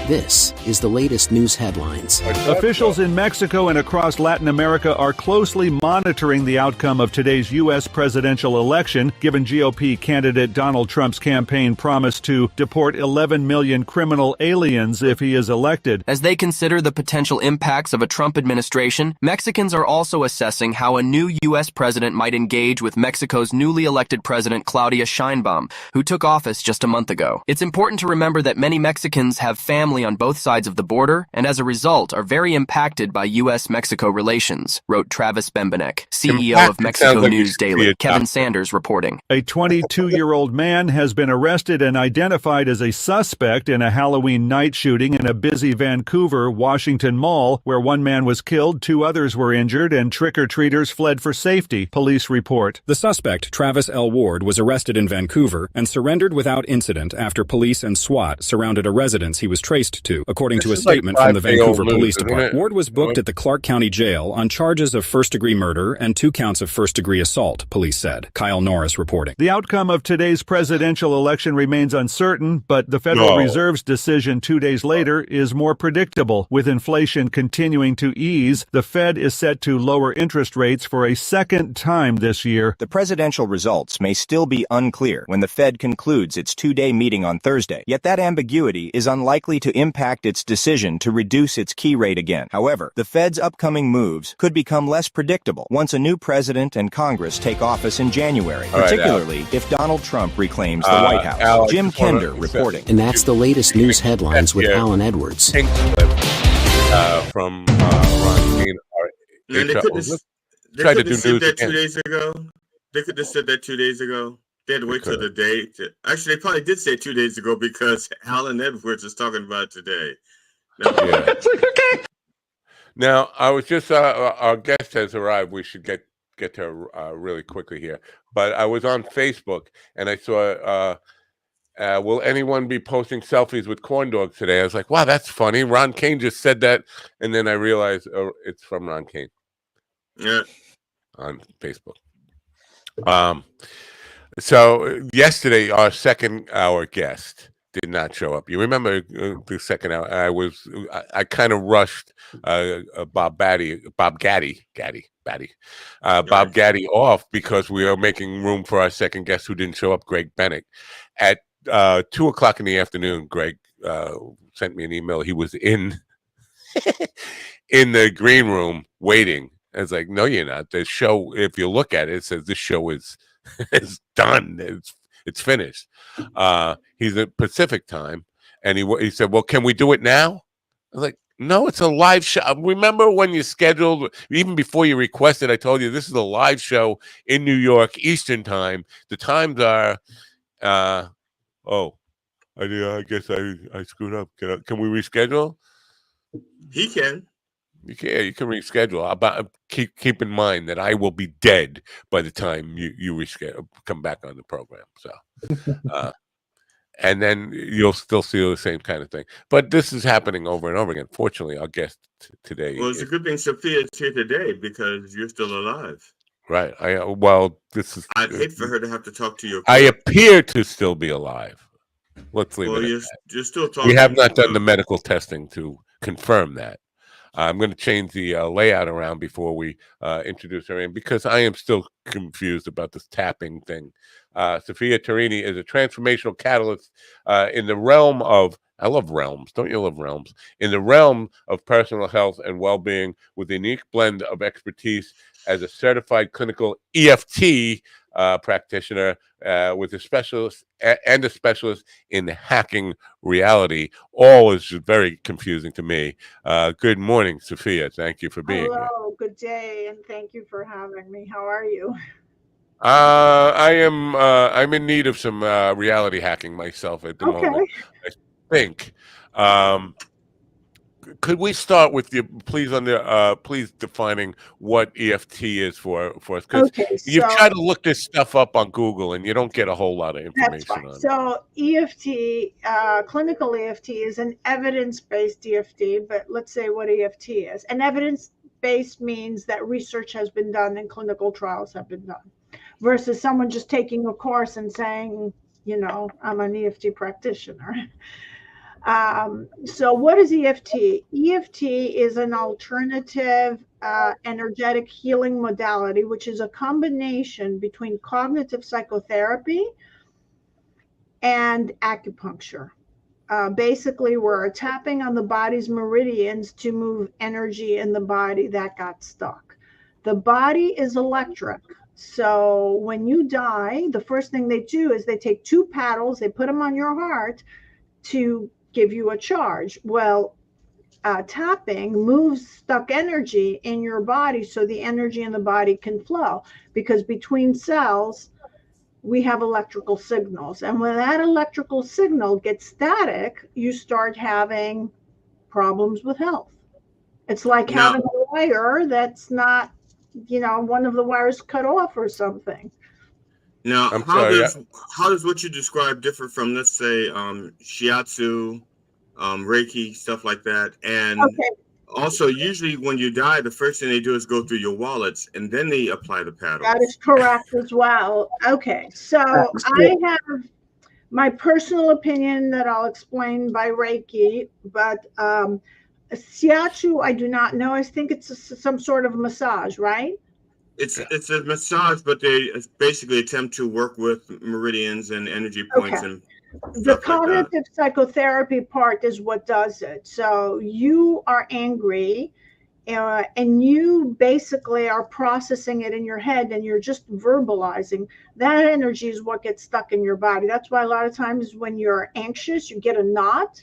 This is the latest news headlines. Officials in Mexico and across Latin America are closely monitoring the outcome of today's U.S. presidential election, given GOP candidate Donald Trump's campaign promise to deport 11 million criminal aliens if he is elected. As they consider the potential impacts of a Trump administration, Mexicans are also assessing how a new U.S. president might engage with Mexico's newly elected president Claudia Sheinbaum, who took office just a month ago. It's important to remember that many Mexicans have family on both sides of the border, and as a result are very impacted by U.S.-Mexico relations, wrote Travis Bembenek, CEO of Mexico News Daily. Kevin Sanders reporting. A 22-year-old man has been arrested and identified as a suspect in a Halloween night shooting in a busy Vancouver, Washington mall, where one man was killed, 2 others were injured, and trick-or-treaters fled for safety, police report. The suspect, Travis L. Ward, was arrested in Vancouver and surrendered without incident after police and SWAT surrounded a residence he was traced to, according to a statement from the Vancouver Police Department. Ward was booked at the Clark County Jail on charges of first-degree murder and 2 counts of first-degree assault, police said. Kyle Norris reporting. The outcome of today's presidential election remains uncertain, but the Federal Reserve's decision 2 days later is more predictable. With inflation continuing to ease, the Fed is set to lower interest rates for a second time this year. The presidential results may still be unclear when the Fed concludes its 2-day meeting on Thursday, yet that ambiguity is unlikely to impact its decision to reduce its key rate again. However, the Fed's upcoming moves could become less predictable once a new president and Congress take office in January, particularly if Donald Trump reclaims the White House. Alex, Jim Kender reporting. And that's the latest news headlines with Alan Edwards. From Ron Keane. They could have said that 2 days ago. They could have said that 2 days ago. They had to wait till the day. Actually, they probably did say 2 days ago because Alan Edwards is talking about it today. Now, I was just our guest has arrived. We should get to her really quickly here. But I was on Facebook and I saw. Will anyone be posting selfies with corn dogs today? I was like, wow, that's funny. Ron Kane just said that, and then I realized it's from Ron Kane. Yeah, on Facebook. So yesterday, our second hour guest did not show up. You remember the second hour? I kind of rushed Bob Gaddy off because we are making room for our second guest who didn't show up, Greg Bennett. At 2:00 in the afternoon, Greg sent me an email. He was in the green room waiting. I was like, no, you're not. The show, if you look at it, it says this show is done. It's finished. He's at Pacific time, and he said, well, can we do it now? I was like, no, it's a live show. Remember when you scheduled, even before you requested, I told you this is a live show in New York, Eastern time. The times are, I guess I screwed up. Can we reschedule? He can. You can reschedule. But keep in mind that I will be dead by the time you reschedule, come back on the program. So, and then you'll still see the same kind of thing. But this is happening over and over again. Fortunately, our guest today. Well, it's a good thing Sophia's here today because you're still alive. Right. I'd hate for her to have to talk to you. I appear to still be alive. Let's leave it at that. You're still talking. We have not done the medical testing to confirm that. I'm going to change the layout around before we introduce her in because I am still confused about this tapping thing. Sophia Tarini is a transformational catalyst in the realm of, I love realms, don't you love realms? In the realm of personal health and well-being with a unique blend of expertise as a certified clinical EFT practitioner with a specialist and a specialist in hacking reality. All is very confusing to me. Good morning, Sophia. Thank you for being here. Hello, good day, and thank you for having me. How are you? I'm in need of some reality hacking myself at the moment. I think. Could we start with you, please, please defining what EFT is for us? Because you've tried to look this stuff up on Google and you don't get a whole lot of information on it. So EFT, clinical EFT, is an evidence-based EFT, but let's say what EFT is. An evidence-based means that research has been done and clinical trials have been done, versus someone just taking a course and saying, I'm an EFT practitioner. So what is EFT? EFT is an alternative energetic healing modality, which is a combination between cognitive psychotherapy and acupuncture. Basically, we're tapping on the body's meridians to move energy in the body that got stuck. The body is electric. So when you die, the first thing they do is they take two paddles, they put them on your heart to give you a charge. Well, tapping moves stuck energy in your body so the energy in the body can flow, because between cells we have electrical signals, and when that electrical signal gets static, you start having problems with health. It's like having a wire that's not, one of the wires cut off or something. Now, how does what you describe differ from, let's say, shiatsu, Reiki, stuff like that? And also, usually when you die, the first thing they do is go through your wallets, and then they apply the paddles. That is correct as well. Okay, so I have my personal opinion that I'll explain by Reiki, but shiatsu, I do not know. I think it's some sort of massage, right? It's a massage, but they basically attempt to work with meridians and energy points. And the cognitive psychotherapy part is what does it. So you are angry and you basically are processing it in your head and you're just verbalizing. That energy is what gets stuck in your body. That's why a lot of times when you're anxious, you get a knot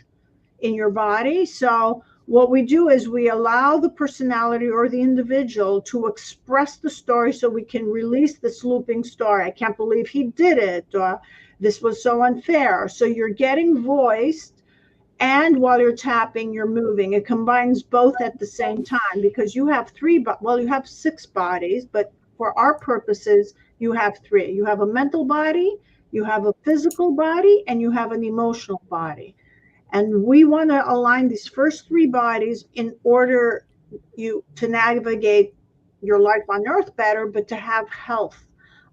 in your body. So what we do is we allow the personality or the individual to express the story so we can release this looping story. I can't believe he did it, or this was so unfair. So you're getting voiced, and while you're tapping, you're moving. It combines both at the same time, because you have you have 6 bodies, but for our purposes, you have 3. You have a mental body, you have a physical body, and you have an emotional body. And we want to align these first 3 bodies in order to navigate your life on earth better, but to have health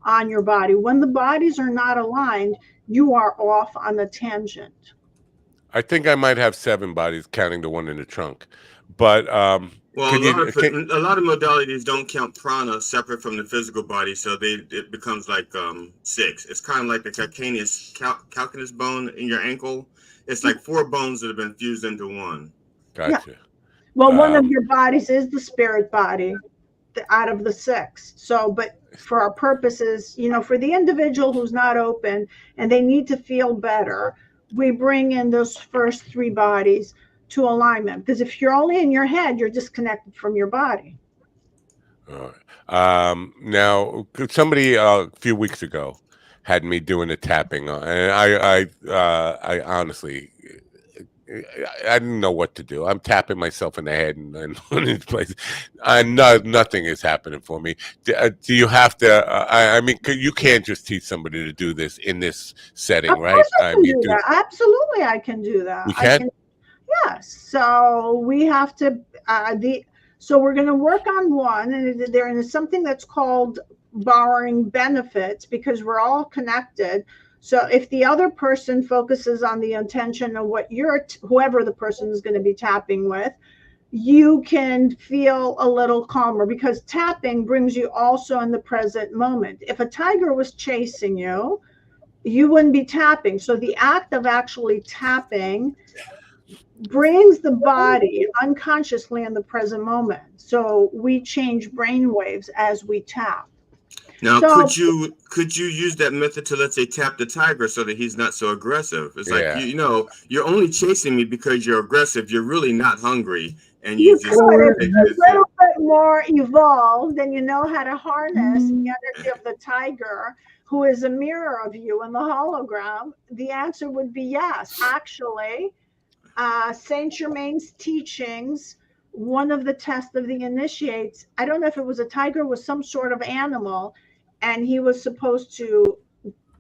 on your body. When the bodies are not aligned, you are off on a tangent. I think I might have 7 bodies, counting the one in the trunk. But a lot of modalities don't count prana separate from the physical body, so it becomes like 6. It's kind of like the calcaneus bone in your ankle. It's like 4 bones that have been fused into one. Gotcha. Yeah. Well, one of your bodies is the spirit body out of the 6. So, but for our purposes, for the individual who's not open and they need to feel better, we bring in those first 3 bodies to alignment. Because if you're only in your head, you're disconnected from your body. All right. Now, somebody a few weeks ago had me doing a tapping, and I honestly, I didn't know what to do. I'm tapping myself in the head and in this place. Nothing is happening for me. Do you have to? I mean, you can't just teach somebody to do this in this setting, Of right? course I can mean, do that. Absolutely, I can do that. You can? Yes. So we have to. So we're going to work on one, and there is something that's called borrowing benefits because we're all connected. So if the other person focuses on the intention of what whoever the person is going to be tapping with, you can feel a little calmer because tapping brings you also in the present moment. If a tiger was chasing you, you wouldn't be tapping. So the act of actually tapping brings the body unconsciously in the present moment. So we change brain waves as we tap. Now, could you use that method to, let's say, tap the tiger so that he's not so aggressive? It's like, you know, you're only chasing me because you're aggressive. You're really not hungry. And you just could. It's a little bit more evolved, and you know how to harness the energy of the tiger, who is a mirror of you in the hologram. The answer would be yes. Actually, Saint Germain's teachings, one of the tests of the initiates, I don't know if it was a tiger, was some sort of animal, and he was supposed to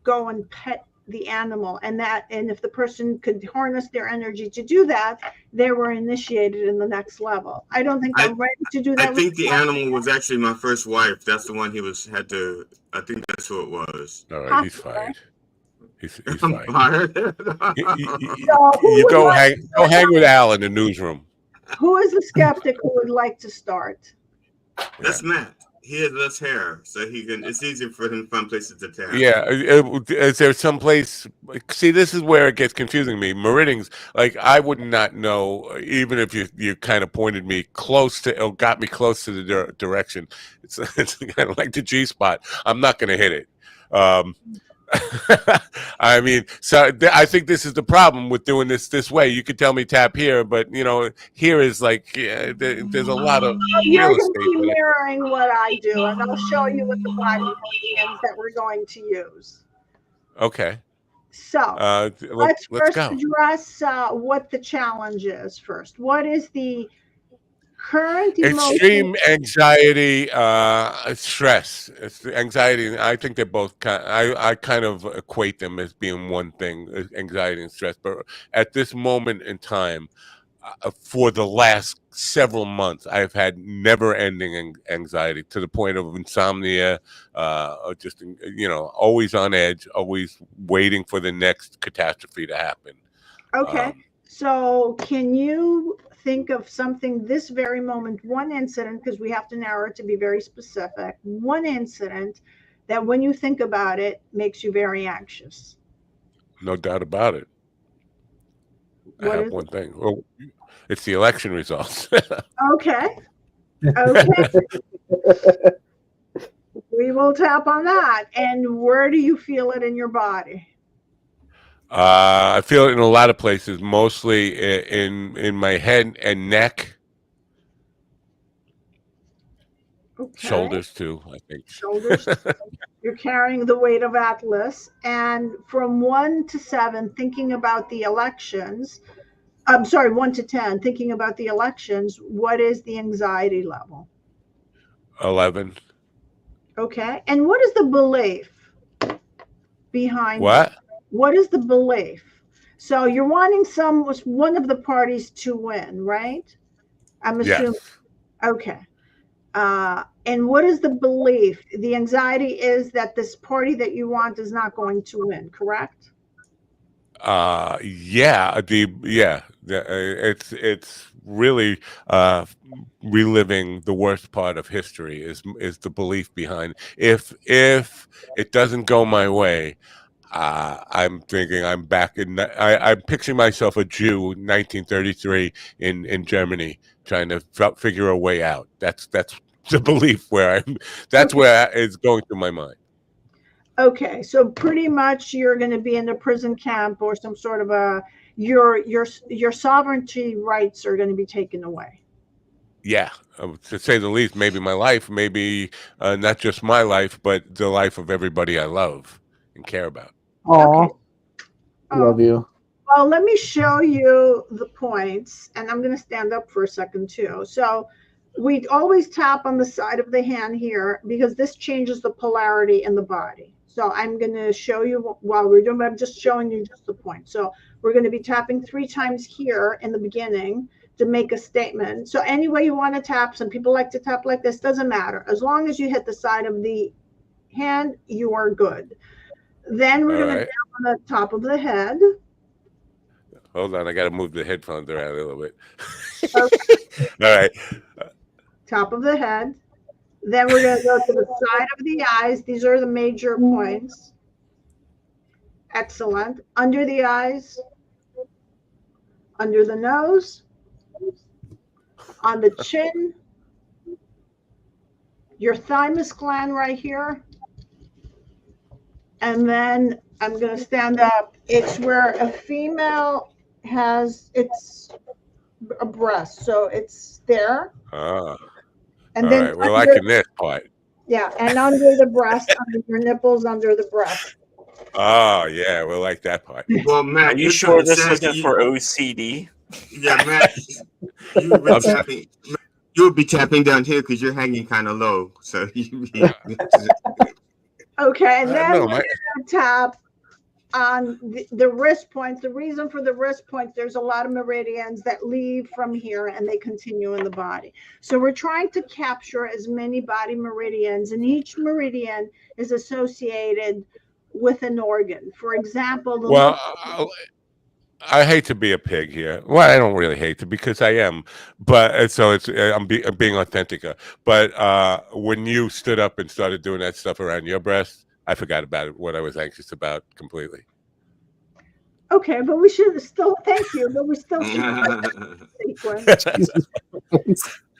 go and pet the animal, and if the person could harness their energy to do that, they were initiated in the next level. I don't think I'm ready to do that. I think the animal was actually my first wife. That's the one he had to. I think that's who it was. All right, he's fired. He's fired. You go hang with Al in the newsroom. Who is the skeptic who would like to start? That's Matt. He has less hair, so he can. It's easier for him to find places to tap. Yeah, is there some place? See, this is where it gets confusing me. Meridians, like I would not know, even if you kind of pointed me close to, or got me close to the direction. It's kind of like the G spot. I'm not going to hit it. I mean, so I think this is the problem with doing this way. You could tell me tap here, but you know, here is like there's a lot of You're real going estate. to be mirroring what I do, and I'll show you what the body meridians that we're going to use. Okay. So let's first go. address what the challenge is first. What is the current extreme anxiety, stress? It's anxiety. I think they're both I kind of equate them as being one thing, anxiety and stress. But at this moment in time, for the last several months, I've had never-ending anxiety to the point of insomnia, or just, you know, always on edge, always waiting for the next catastrophe to happen. Okay. So can you think of something this very moment, one incident, because we have to narrow it to be very specific, one incident that when you think about it makes you very anxious? No doubt about it. I have one thing. Well, it's the election results. Okay. We will tap on that. And where do you feel it in your body? I feel it in a lot of places, mostly in my head and neck. Okay. Shoulders too, I think. Shoulders. You're carrying the weight of Atlas. And from 1 to 7, thinking about the elections, I'm sorry, 1 to 10, thinking about the elections, what is the anxiety level? 11. Okay. And what is the belief behind what? It? What is the belief? So you're wanting one of the parties to win, right? I'm assuming. Yes. Okay. And what is the belief? The anxiety is that this party that you want is not going to win, correct? Yeah. It's really reliving the worst part of history is the belief behind if it doesn't go my way. I'm thinking I'm back in. I'm picturing myself a Jew, 1933 in Germany, trying to figure a way out. That's the belief where where it's going through my mind. Okay, so pretty much you're going to be in a prison camp or some sort of your sovereignty rights are going to be taken away. Yeah, to say the least. Maybe my life, maybe not just my life, but the life of everybody I love and care about. Oh, love you. Well, let me show you the points, and I'm going to stand up for a second too. So we always tap on the side of the hand here because this changes the polarity in the body. So I'm going to show you while we're doing, but I'm just showing you just the point. So we're going to be tapping 3 times here in the beginning to make a statement. So any way you want to tap, some people like to tap like this, doesn't matter. As long as you hit the side of the hand, you are good. Then we're going to tap on the top of the head. Hold on, I got to move the headphones around a little bit. Okay. All right. Top of the head. Then we're going to go to the side of the eyes. These are the major points. Excellent. Under the eyes. Under the nose. On the chin. Your thymus gland right here. And then I'm going to stand up. It's where a female has its a breast. So it's there. Ah. And all then right. We're liking this part. Yeah, and under the breast, under your nipples, under the breast. Oh, yeah, we'll like that part. Well, Matt, are you sure this isn't for OCD? Yeah, Matt, you would be tapping down here because you're hanging kind of low. So you be, okay, and then we're going to tap on the wrist points. The reason for the wrist points, there's a lot of meridians that leave from here and they continue in the body. So we're trying to capture as many body meridians, and each meridian is associated with an organ. For example, the I hate to be a pig here. Well, I don't really hate to because I am, but so it's I'm being authentic. But when you stood up and started doing that stuff around your breast, I forgot about it, what I was anxious about completely. Okay, but we should still thank you, but we still sequence.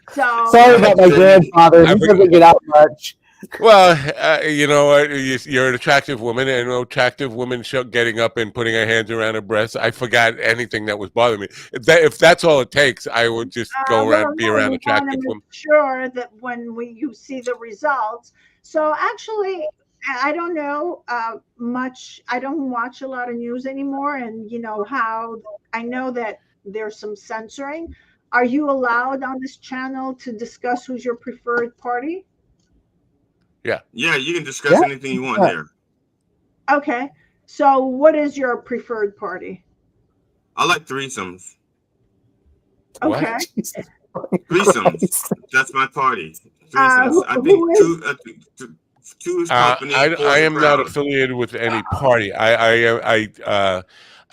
So sorry about my grandfather. He doesn't get out much. Well, you know what? You're an attractive woman, and an attractive woman getting up and putting her hands around her breasts. I forgot anything that was bothering me. If that's all it takes, I would just go around, be around attractive women. Sure that when you see the results. So actually, I don't know much. I don't watch a lot of news anymore, and you know how I know that there's some censoring. Are you allowed on this channel to discuss who's your preferred party? Yeah. Yeah, you can discuss anything you want here. Okay. So what is your preferred party? I like threesomes. Okay. Threesomes. That's my party. Threesomes. I think two is company. I am not affiliated with any party. I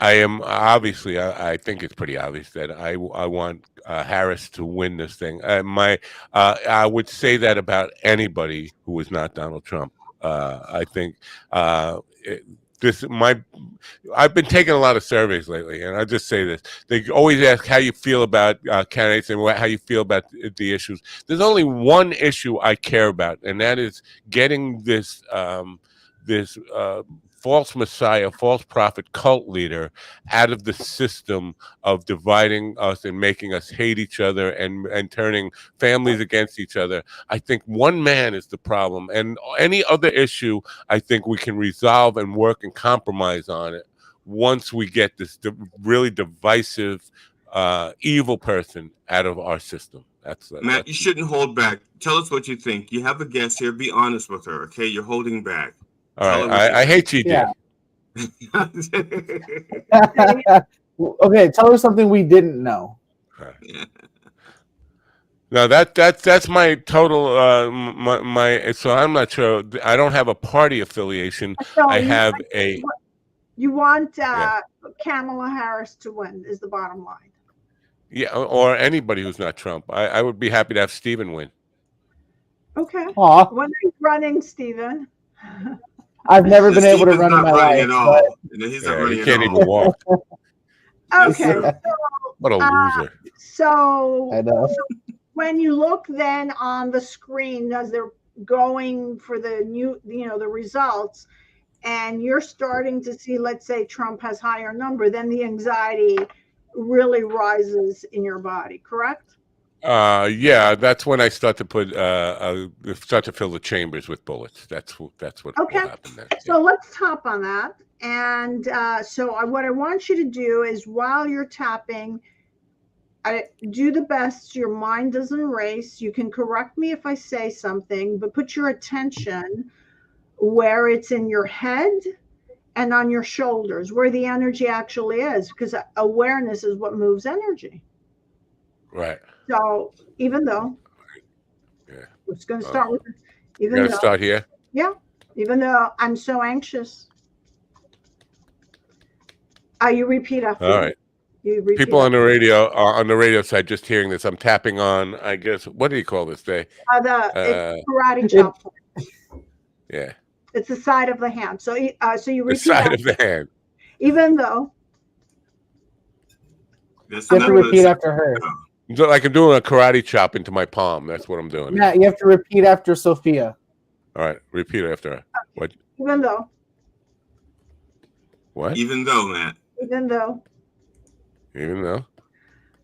am obviously. I think it's pretty obvious that I want Harris to win this thing. I would say that about anybody who is not Donald Trump. I think I've been taking a lot of surveys lately, and I'll just say this: they always ask how you feel about candidates and how you feel about the issues. There's only one issue I care about, and that is getting this false messiah, false prophet cult leader out of the system of dividing us and making us hate each other and turning families against each other. I think one man is the problem, and any other issue I think we can resolve and work and compromise on it once we get this really divisive evil person out of our system. Matt, you shouldn't hold back. Tell us what you think. You have a guest here. Be honest with her, okay? You're holding back. All right, I hate you, yeah. Okay, tell us something we didn't know. No, that's my total my so I'm not sure. I don't have a party affiliation. So I have you want Kamala Harris to win is the bottom line. Yeah, or anybody who's not Trump. I would be happy to have Stephen win. Okay. Aww. When are you running, Stephen? I've never been able to run in my life. He's not running he can't even walk. Okay. What a loser. So I know. When you look then on the screen as they're going for the the results, and you're starting to see, let's say Trump has higher number, then the anxiety really rises in your body, correct? Yeah, that's when I start to start to fill the chambers with bullets. That's what will happen then. So let's top on that. And so what I want you to do is, while you're tapping, do the best your mind doesn't race. You can correct me if I say something, but put your attention where it's in your head and on your shoulders, where the energy actually is, because awareness is what moves energy. Right. So even though, we're just going to start with, even though, start here. Yeah, even though I'm so anxious. You repeat after. All right. People on the radio side just hearing this. I'm tapping on, I guess, what do you call this day? It's karate chop. Yeah. It's the side of the hand. So you repeat the side of the hand. Even though. You have to repeat after her. Like I'm doing a karate chop into my palm. That's what I'm doing. Yeah, you have to repeat after Sophia. All right, repeat after her. What? Even though. What? Even though, Matt. Even though. Even though.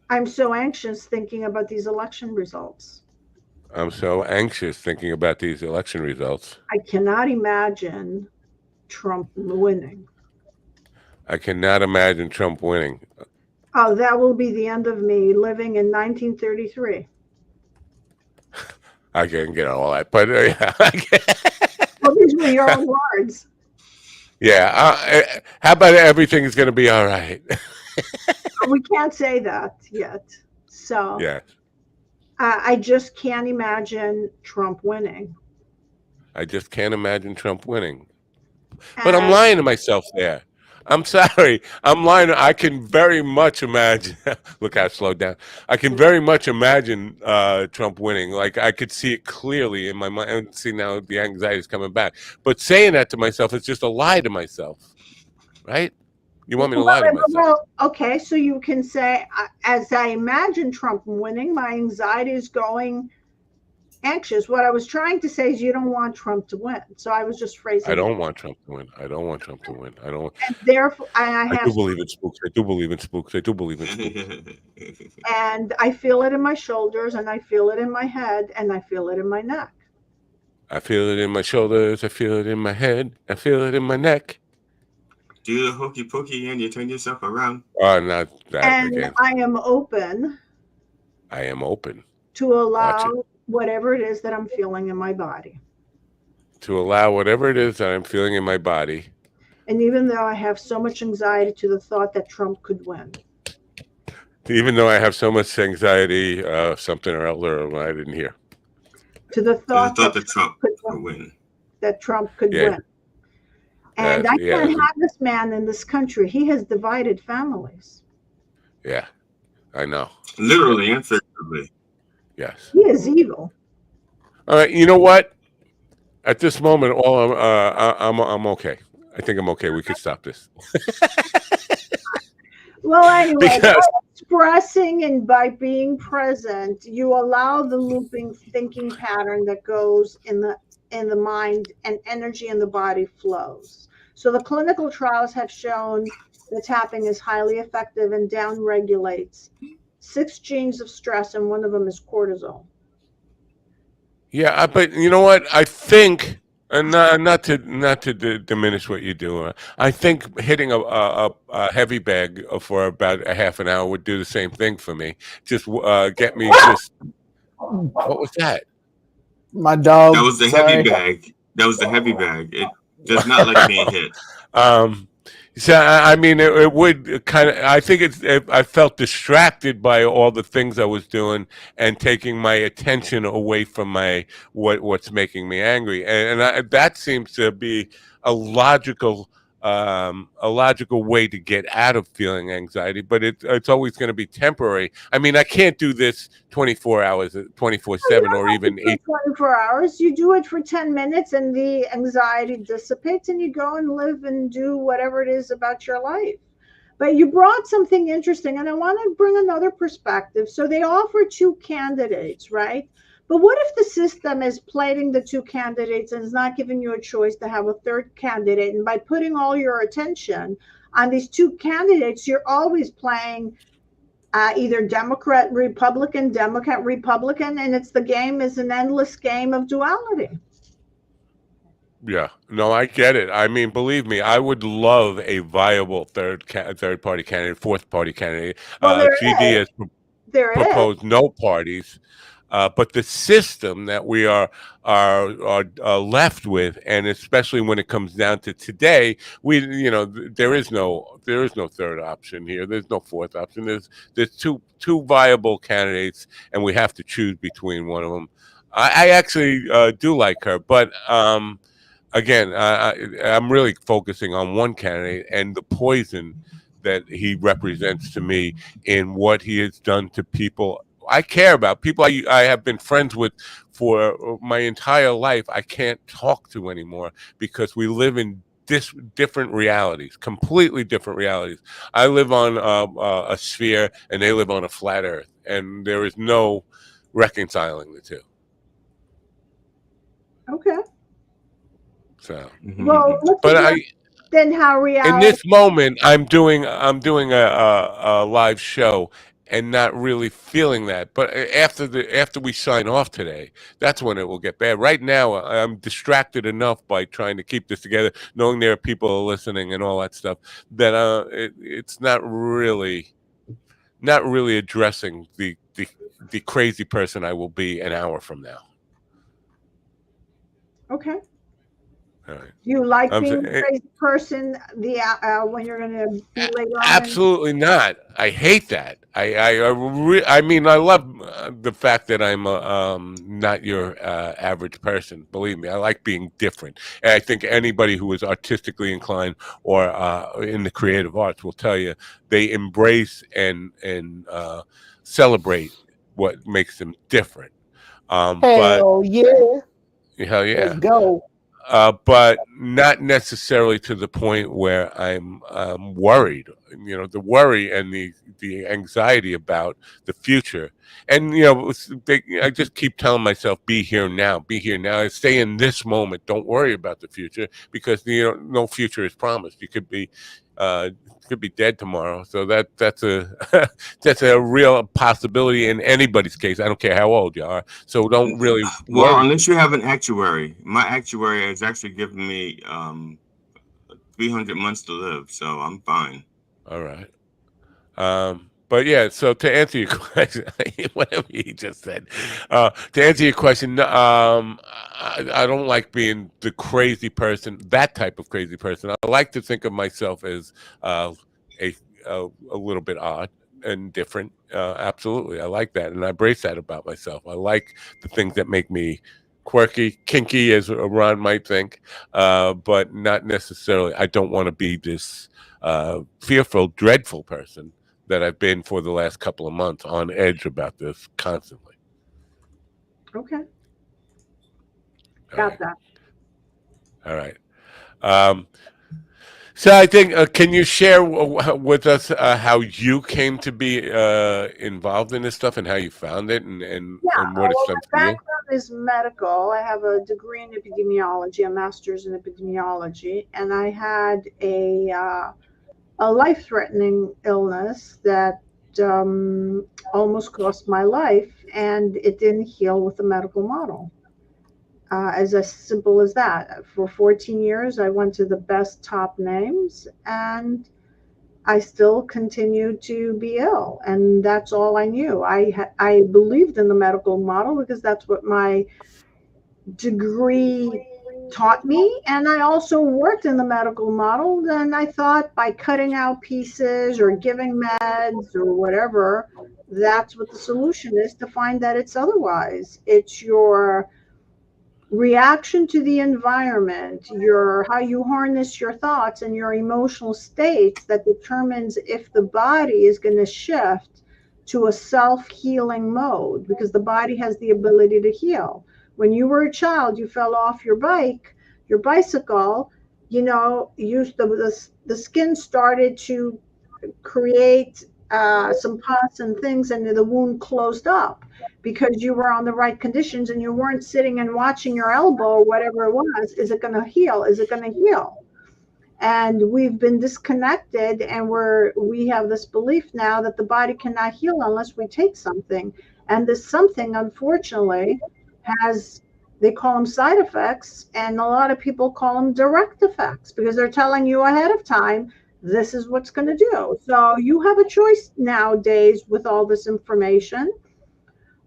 I'm so anxious thinking about these election results. I'm so anxious thinking about these election results. I cannot imagine Trump winning. I cannot imagine Trump winning. Oh, that will be the end of me living in 1933. I can't get all that, but yeah. Well, these were your own words. Yeah. How about everything's going to be all right? We can't say that yet. So yeah. I just can't imagine Trump winning. I just can't imagine Trump winning. But I'm lying to myself there. I'm sorry. I'm lying. I can very much imagine. Look how I slowed down. I can very much imagine Trump winning. Like I could see it clearly in my mind. See, now the anxiety is coming back. But saying that to myself is just a lie to myself. Right? You want me to lie to myself? Well, okay. So you can say, as I imagine Trump winning, my anxiety is going anxious. What I was trying to say is you don't want Trump to win. So I was just phrasing. I don't want Trump to win. I don't want Trump to win. I don't. And therefore, I do believe in spooks. I do believe in spooks. I do believe in spooks. And I feel it in my shoulders, and I feel it in my head, and I feel it in my neck. I feel it in my shoulders. I feel it in my head. I feel it in my neck. Do the hokey pokey and you turn yourself around. Oh, not that and again. I am open. I am open. To allow whatever it is that I'm feeling in my body. To allow whatever it is that I'm feeling in my body. And even though I have so much anxiety to the thought that Trump could win. Even though I have so much anxiety, something or other I didn't hear. To the thought that Trump could win. That Trump could win. And I can't have this man in this country. He has divided families. Yeah, I know. Literally and figuratively. Yes. He is evil. All right. You know what? At this moment, I'm okay. I think I'm okay. We could stop this. Well, anyway, by expressing and by being present, you allow the looping thinking pattern that goes in the mind, and energy in the body flows. So the clinical trials have shown that tapping is highly effective and down regulates 6 genes of stress, and one of them is cortisol. Yeah, but you know what? I think, and not to diminish what you do. I think hitting a heavy bag for about a half an hour would do the same thing for me. Just get me just. What was that? My dog. That was the heavy bag. That was the heavy bag. It does not like being hit. So I mean, it would kind of. I think I felt distracted by all the things I was doing and taking my attention away from what's making me angry, and that seems to be a logical way to get out of feeling anxiety. But it's always going to be temporary. I mean, I can't do this 24 hours, 24/7, or even 8. 24 hours. You do it for 10 minutes, and the anxiety dissipates, and you go and live and do whatever it is about your life. But you brought something interesting, and I want to bring another perspective. So they offer 2 candidates, right? But what if the system is plating the 2 candidates and is not giving you a choice to have a 3rd candidate? And by putting all your attention on these 2 candidates, you're always playing either Democrat, Republican, Mm-hmm. and it's the game is an endless game of duality. Yeah, no, I get it. I mean, believe me, I would love a viable third party candidate, fourth party candidate. Well, there GD is. has There is. proposed no parties, but the system that we are left with, and especially when it comes down to today, there is no third option here. There's no fourth option. There's two viable candidates, and we have to choose between one of them. I actually do like her, but again, I'm really focusing on one candidate and the poison that he represents to me in what he has done to people I care about, people I have been friends with for my entire life. I can't talk to anymore because we live in different realities, completely different realities. I live on a sphere and they live on a flat earth, and there is no reconciling the two. Okay. So, well, but then how reality. In this moment, I'm doing a live show and not really feeling that. But after we sign off today, that's when it will get bad. Right now, I'm distracted enough by trying to keep this together, knowing there are people listening and all that stuff, that it's not really addressing the crazy person I will be an hour from now. Okay. All right. Do you like being a crazy person when you're going to be later on? Absolutely not. I hate that. I mean, I love the fact that I'm not your average person. Believe me, I like being different. And I think anybody who is artistically inclined or in the creative arts will tell you they embrace and celebrate what makes them different. Hell yeah. Hell yeah. Let's go. But not necessarily to the point where I'm worried. The worry and the anxiety about the future. And I just keep telling myself, be here now, stay in this moment. Don't worry about the future, because no future is promised. You could be dead tomorrow. So that's a that's a real possibility in anybody's case. I don't care how old you are. So don't really worry. Well, unless you have an actuary. My actuary has actually given me 300 months to live, so I'm fine. All right. But yeah, so to answer your question, whatever he just said, to answer your question, I don't like being the crazy person, that type of crazy person. I like to think of myself as a little bit odd and different. Absolutely, I like that, and I embrace that about myself. I like the things that make me quirky, kinky, as Ron might think, but not necessarily. I don't want to be this fearful, dreadful person that I've been for the last couple of months, on edge about this constantly. Okay. Got that. All right. So I think, can you share with us how you came to be involved in this stuff and how you found it and what it's done for you? My background is medical. I have a degree in epidemiology, a master's in epidemiology, and I had a life-threatening illness that almost cost my life, and it didn't heal with the medical model. As simple as that. For 14 years, I went to the best top names, and I still continued to be ill, and that's all I knew. I believed in the medical model because that's what my degree taught me, and I also worked in the medical model. And I thought by cutting out pieces or giving meds or whatever, that's what the solution is, to find that it's otherwise. It's your reaction to the environment, how you harness your thoughts and your emotional states, that determines if the body is going to shift to a self-healing mode, because the body has the ability to heal. When you were a child, you fell off your bicycle, the skin started to create some pus and things, and the wound closed up because you were on the right conditions and you weren't sitting and watching your elbow or whatever it was. Is it going to heal? Is it going to heal? And we've been disconnected, and we have this belief now that the body cannot heal unless we take something. And this something, unfortunately, has They call them side effects, and a lot of people call them direct effects because they're telling you ahead of time, this is what's going to do. So you have a choice nowadays with all this information.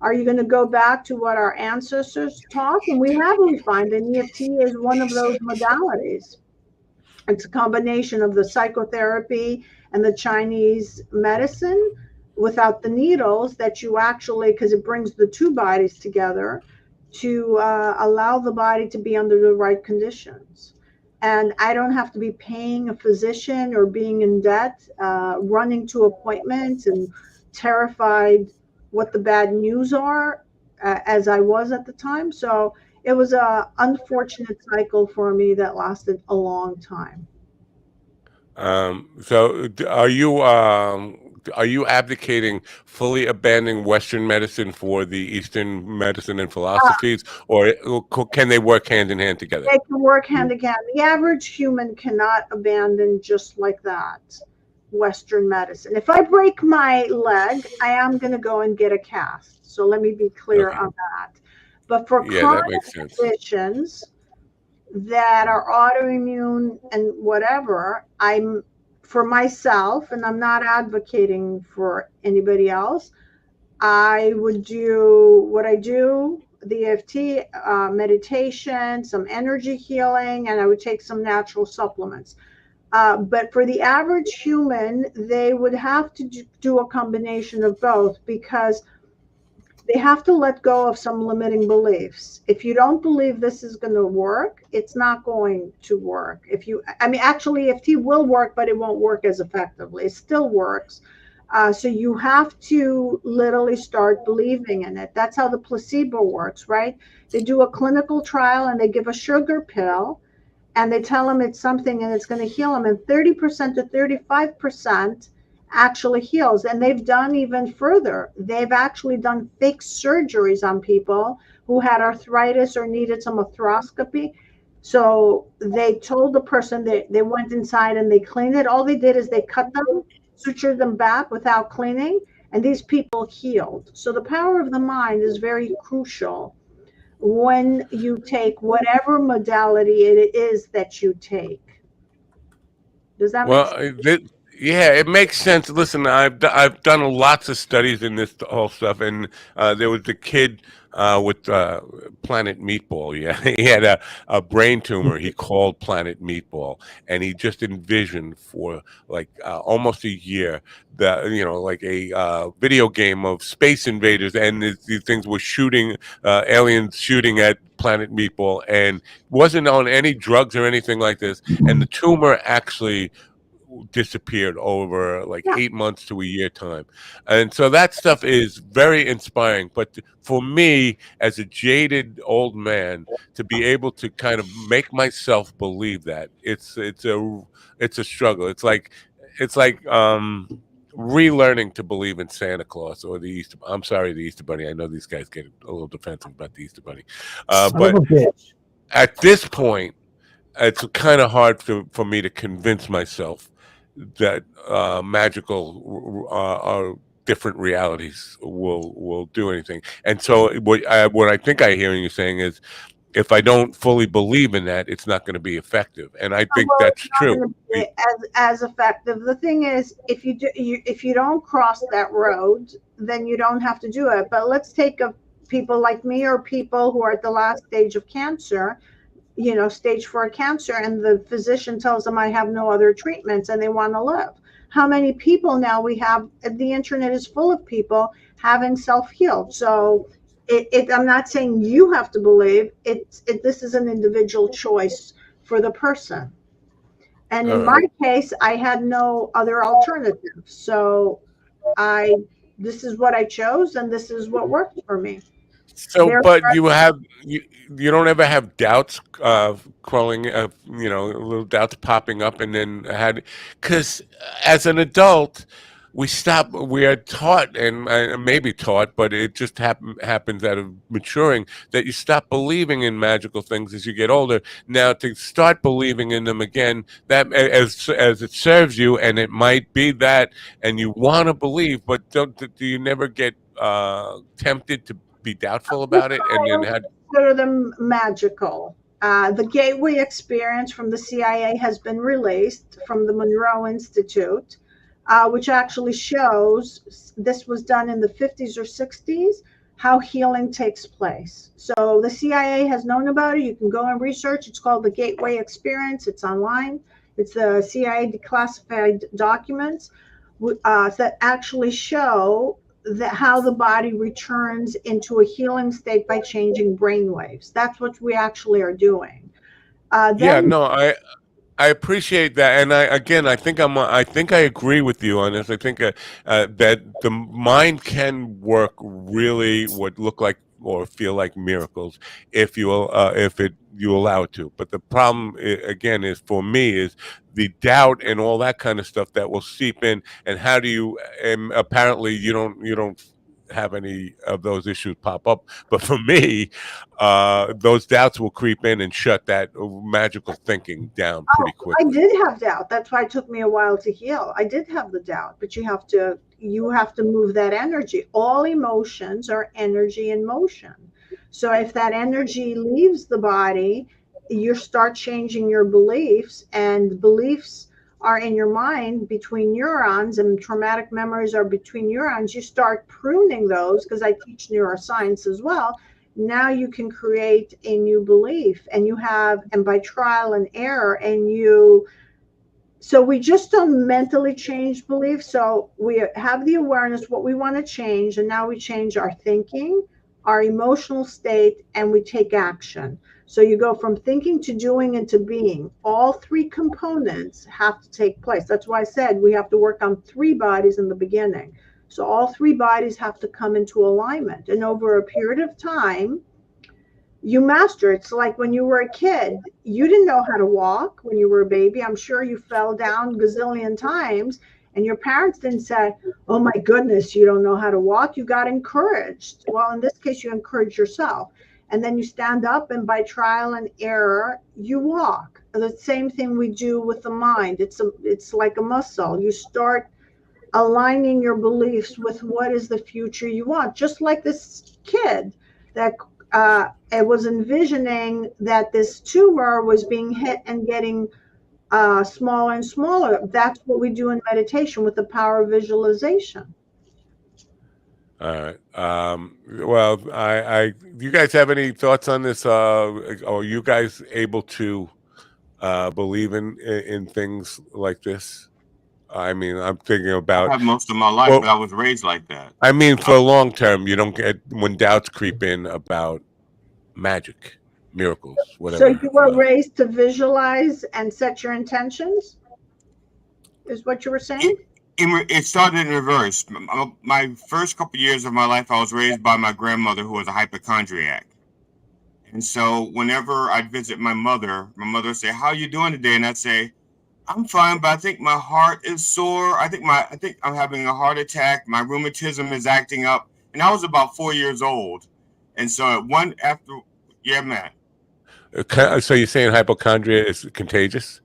Are you going to go back to what our ancestors taught? And we have refined, and EFT is one of those modalities. It's a combination of the psychotherapy and the Chinese medicine without the needles that you actually, because it brings the two bodies together to allow the body to be under the right conditions. And I don't have to be paying a physician or being in debt, running to appointments and terrified what the bad news are, as I was at the time. So it was a unfortunate cycle for me that lasted a long time. So are you advocating fully abandoning Western medicine for the Eastern medicine and philosophies, or can they work hand in hand together? They can work hand in hand. The average human cannot abandon just like that Western medicine. If I break my leg, I am going to go and get a cast. So let me be clear on that. But for chronic conditions that are autoimmune and whatever, for myself, and I'm not advocating for anybody else, I would do what I do, the EFT, meditation, some energy healing, and I would take some natural supplements. But for the average human, they would have to do a combination of both, because they have to let go of some limiting beliefs. If you don't believe this is going to work, it's not going to work. Actually, EFT will work, but it won't work as effectively. It still works. So you have to literally start believing in it. That's how the placebo works, right? They do a clinical trial and they give a sugar pill and they tell them it's something and it's going to heal them. And 30% to 35% actually heals. And they've done even further. They've actually done fake surgeries on people who had arthritis or needed some arthroscopy. So they told the person they went inside and they cleaned it. All they did is they cut them, sutured them back without cleaning, and these people healed. So the power of the mind is very crucial when you take whatever modality it is that you take. Does that make sense? Yeah, it makes sense. Listen, I've done lots of studies in this whole stuff, and there was the kid with Planet Meatball. Yeah, he had a brain tumor. He called Planet Meatball, and he just envisioned for like almost a year that like a video game of space invaders, and these things were shooting aliens shooting at Planet Meatball, and wasn't on any drugs or anything like this, and the tumor actually disappeared over like 8 months to a year time. And so that stuff is very inspiring. But for me, as a jaded old man, to be able to kind of make myself believe that it's a struggle. It's like relearning to believe in Santa Claus or the Easter. I'm sorry, the Easter Bunny. I know these guys get a little defensive about the Easter Bunny, but at this point, it's kind of hard for me to convince myself that magical different realities will do anything. And so what I think I hear you saying is, if I don't fully believe in that, it's not going to be effective. And I think that's true. As effective. The thing is, if you don't cross that road, then you don't have to do it. But let's take people like me or people who are at the last stage of cancer, stage 4 cancer, and the physician tells them I have no other treatments and they want to live. How many people now we have? The internet is full of people having self-healed. So I'm not saying you have to believe it. This is an individual choice for the person. And in my case, I had no other alternative. So this is what I chose, and this is what worked for me. So, but you don't ever have doubts crawling, little doubts popping up, and then because as an adult, we are taught, and maybe taught, but it just happens out of maturing, that you stop believing in magical things as you get older. Now to start believing in them again, that as it serves you, and it might be that, and you want to believe, but do you never get tempted to be doubtful about it? And then consider them magical. The Gateway Experience from the CIA has been released from the Monroe Institute, which actually shows this was done in the 50s or 60s, how healing takes place. So the CIA has known about it. You can go and research. It's called the Gateway Experience. It's online. It's the CIA declassified documents that actually show that how the body returns into a healing state by changing brain waves. That's what we actually are doing. I appreciate that, and I think I agree with you on this. I think that the mind can work really what look like or feel like miracles if you allow it to. But the problem again is for me is the doubt and all that kind of stuff that will seep in. And how do you? And apparently you don't have any of those issues pop up. But for me, those doubts will creep in and shut that magical thinking down pretty quickly. I did have doubt. That's why it took me a while to heal. I did have the doubt, but you have to move that energy. All emotions are energy in motion. So if that energy leaves the body, you start changing your beliefs, and beliefs are in your mind between neurons, and traumatic memories are between neurons. You start pruning those, because I teach neuroscience as well. Now you can create a new belief, and by trial and error, so we just don't mentally change beliefs. So we have the awareness what we want to change, and now we change our thinking, our emotional state, and we take action. So you go from thinking to doing and to being. All three components have to take place. That's why I said we have to work on three bodies in the beginning. So all three bodies have to come into alignment. And over a period of time, you master. It's like when you were a kid, you didn't know how to walk when you were a baby. I'm sure you fell down gazillion times, and your parents didn't say, oh my goodness, you don't know how to walk. You got encouraged. Well, in this case, you encourage yourself. And then you stand up, and by trial and error, you walk. The same thing we do with the mind. It's like a muscle. You start aligning your beliefs with what is the future you want. Just like this kid that it was envisioning that this tumor was being hit and getting smaller and smaller. That's what we do in meditation with the power of visualization. All right. Well, do you guys have any thoughts on this? Are you guys able to believe in things like this? I mean, I'm thinking about. I have most of my life, but I was raised like that. I mean, for a long term, you don't get when doubts creep in about magic, miracles, whatever. So you were raised to visualize and set your intentions? Is what you were saying? It started in reverse. My first couple of years of my life, I was raised by my grandmother, who was a hypochondriac. And so whenever I'd visit my mother would say, how are you doing today? And I'd say, I'm fine, but I think my heart is sore. I think I'm having a heart attack. My rheumatism is acting up. And I was about 4 years old. And so yeah, man. So you're saying hypochondria is contagious?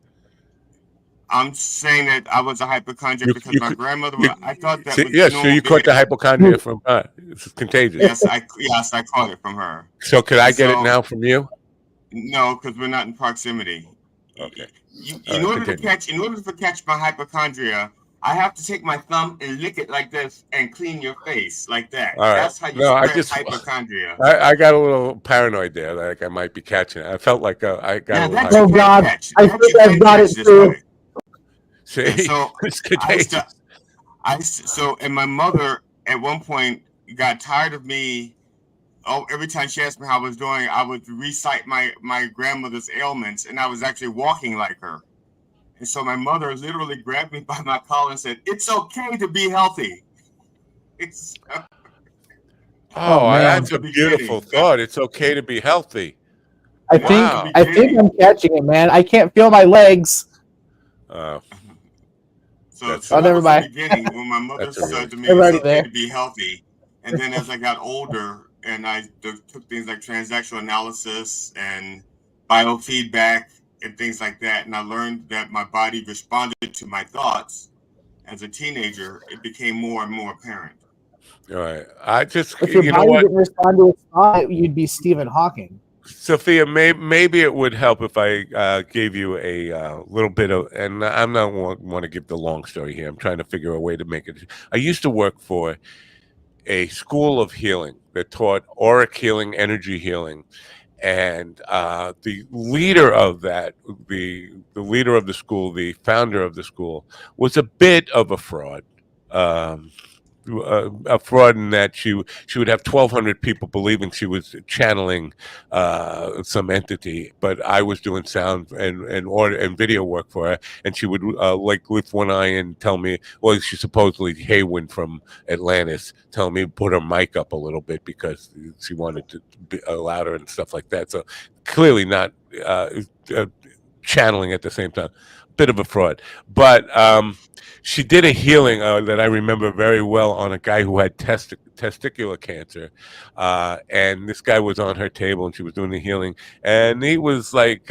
I'm saying that I was a hypochondriac because my grandmother. I thought that. So you caught the hypochondria from her. It's contagious. Yes, I caught it from her. So could I get it now from you? No, because we're not in proximity. Okay. In order to catch my hypochondria, I have to take my thumb and lick it like this and clean your face like that. All right. That's how you spread hypochondria. I got a little paranoid there, like I might be catching it. I felt like I got a little. Oh God, I think I've got it too. See, so it's contagious. And my mother at one point got tired of me. Oh, every time she asked me how I was doing, I would recite my grandmother's ailments, and I was actually walking like her. And so my mother literally grabbed me by my collar and said, "It's okay to be healthy." That's a beautiful thought. It's okay to be healthy. I think I'm catching it, man. I can't feel my legs. So never mind. The beginning when my mother said to me, "It's okay to be healthy," and then as I got older and I took things like transactional analysis and biofeedback and things like that, and I learned that my body responded to my thoughts as a teenager, it became more and more apparent. All right. I just, If your you know body what, didn't respond to its thought, you'd be Stephen Hawking. Sophia, maybe it would help if I gave you a little bit of, and I'm not want to give the long story here. I'm trying to figure a way to make it. I used to work for a school of healing that taught auric healing, energy healing, and the leader of that, the leader of the school, the founder of the school, was a bit of a fraud. A fraud in that she would have 1,200 people believing she was channeling some entity, but I was doing sound and order and video work for her, and she would like lift one eye and tell me, well, she supposedly Haywin from Atlantis, telling me to put her mic up a little bit because she wanted to be louder and stuff like that. So clearly not channeling at the same time. Bit of a fraud, but she did a healing that I remember very well on a guy who had testicular cancer, and this guy was on her table and she was doing the healing, and he was like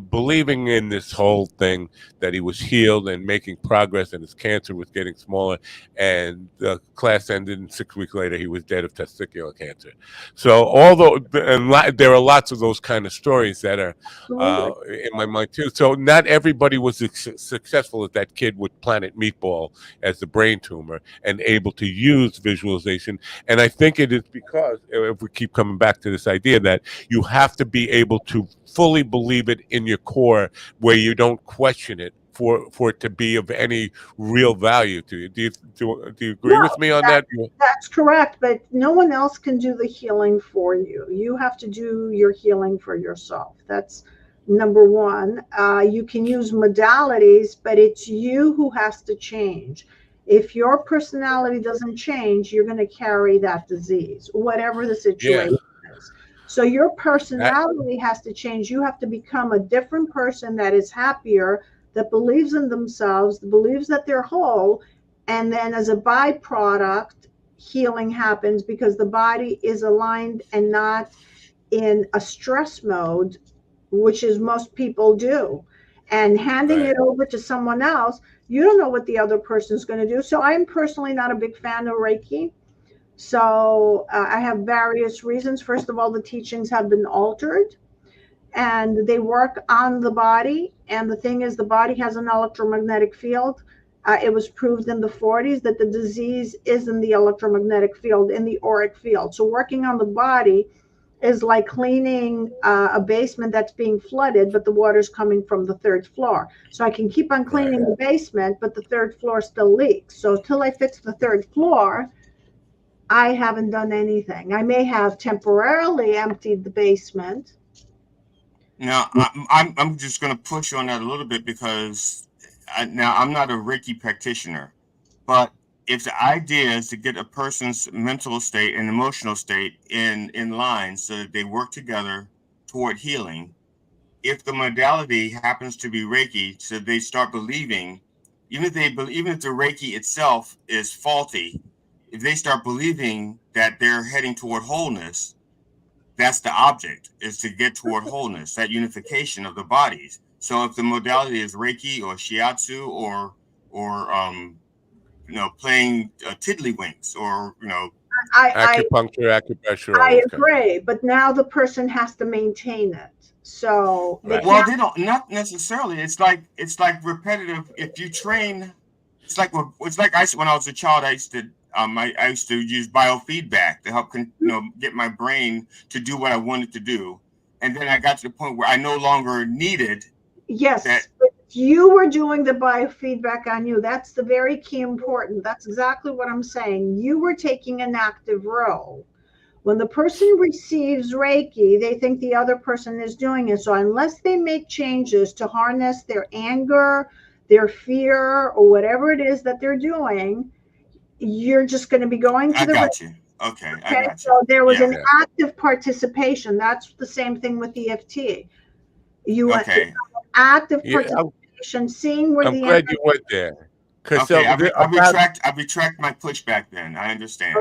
believing in this whole thing that he was healed and making progress and his cancer was getting smaller, and the class ended and 6 weeks later he was dead of testicular cancer. So although there are lots of those kind of stories that are in my mind too. So not everybody was successful as that kid with Planet Meatball as the brain tumor and able to use visualization. And I think it is because, if we keep coming back to this idea, that you have to be able to fully believe it in your core where you don't question it for it to be of any real value to you. Do you agree with me on that? That's correct, but no one else can do the healing for you. You have to do your healing for yourself. That's number one. You can use modalities, but it's you who has to change. If your personality doesn't change, you're going to carry that disease, whatever the situation is. So your personality has to change. You have to become a different person that is happier, that believes in themselves, that believes that they're whole. And then as a byproduct, healing happens because the body is aligned and not in a stress mode, which is most people do. And handing it over to someone else, you don't know what the other person is going to do. So I'm personally not a big fan of Reiki. So I have various reasons. First of all, the teachings have been altered and they work on the body. And the thing is, the body has an electromagnetic field. It was proved in the 40s that the disease is in the electromagnetic field, in the auric field. So working on the body is like cleaning a basement that's being flooded, but the water's coming from the 3rd floor. So I can keep on cleaning the basement, but the 3rd floor still leaks. So till I fix the 3rd floor, I haven't done anything. I may have temporarily emptied the basement. Now, I'm just going to push on that a little bit because now I'm not a Reiki practitioner, but if the idea is to get a person's mental state and emotional state in line so that they work together toward healing, if the modality happens to be Reiki, so they start believing, even if the Reiki itself is faulty, if they start believing that they're heading toward wholeness, that's the object, is to get toward wholeness, that unification of the bodies. So if the modality is Reiki or Shiatsu or playing tiddlywinks or acupuncture, acupressure. I agree, but now the person has to maintain it. So they don't, not necessarily. It's like repetitive. If you train, it's like when I was a child, I used to use biofeedback to help get my brain to do what I wanted to do, and then I got to the point where I no longer needed. Yes, you were doing the biofeedback on you. That's the very key important. That's exactly what I'm saying. You were taking an active role. When the person receives Reiki, they think the other person is doing it. So unless they make changes to harness their anger, their fear, or whatever it is that they're doing, you're just going to be going to the got you. Okay. I got you. So there was an active participation. That's the same thing with EFT. You active participation, seeing where I'm glad you went there. Okay, I retract my pushback then. I understand.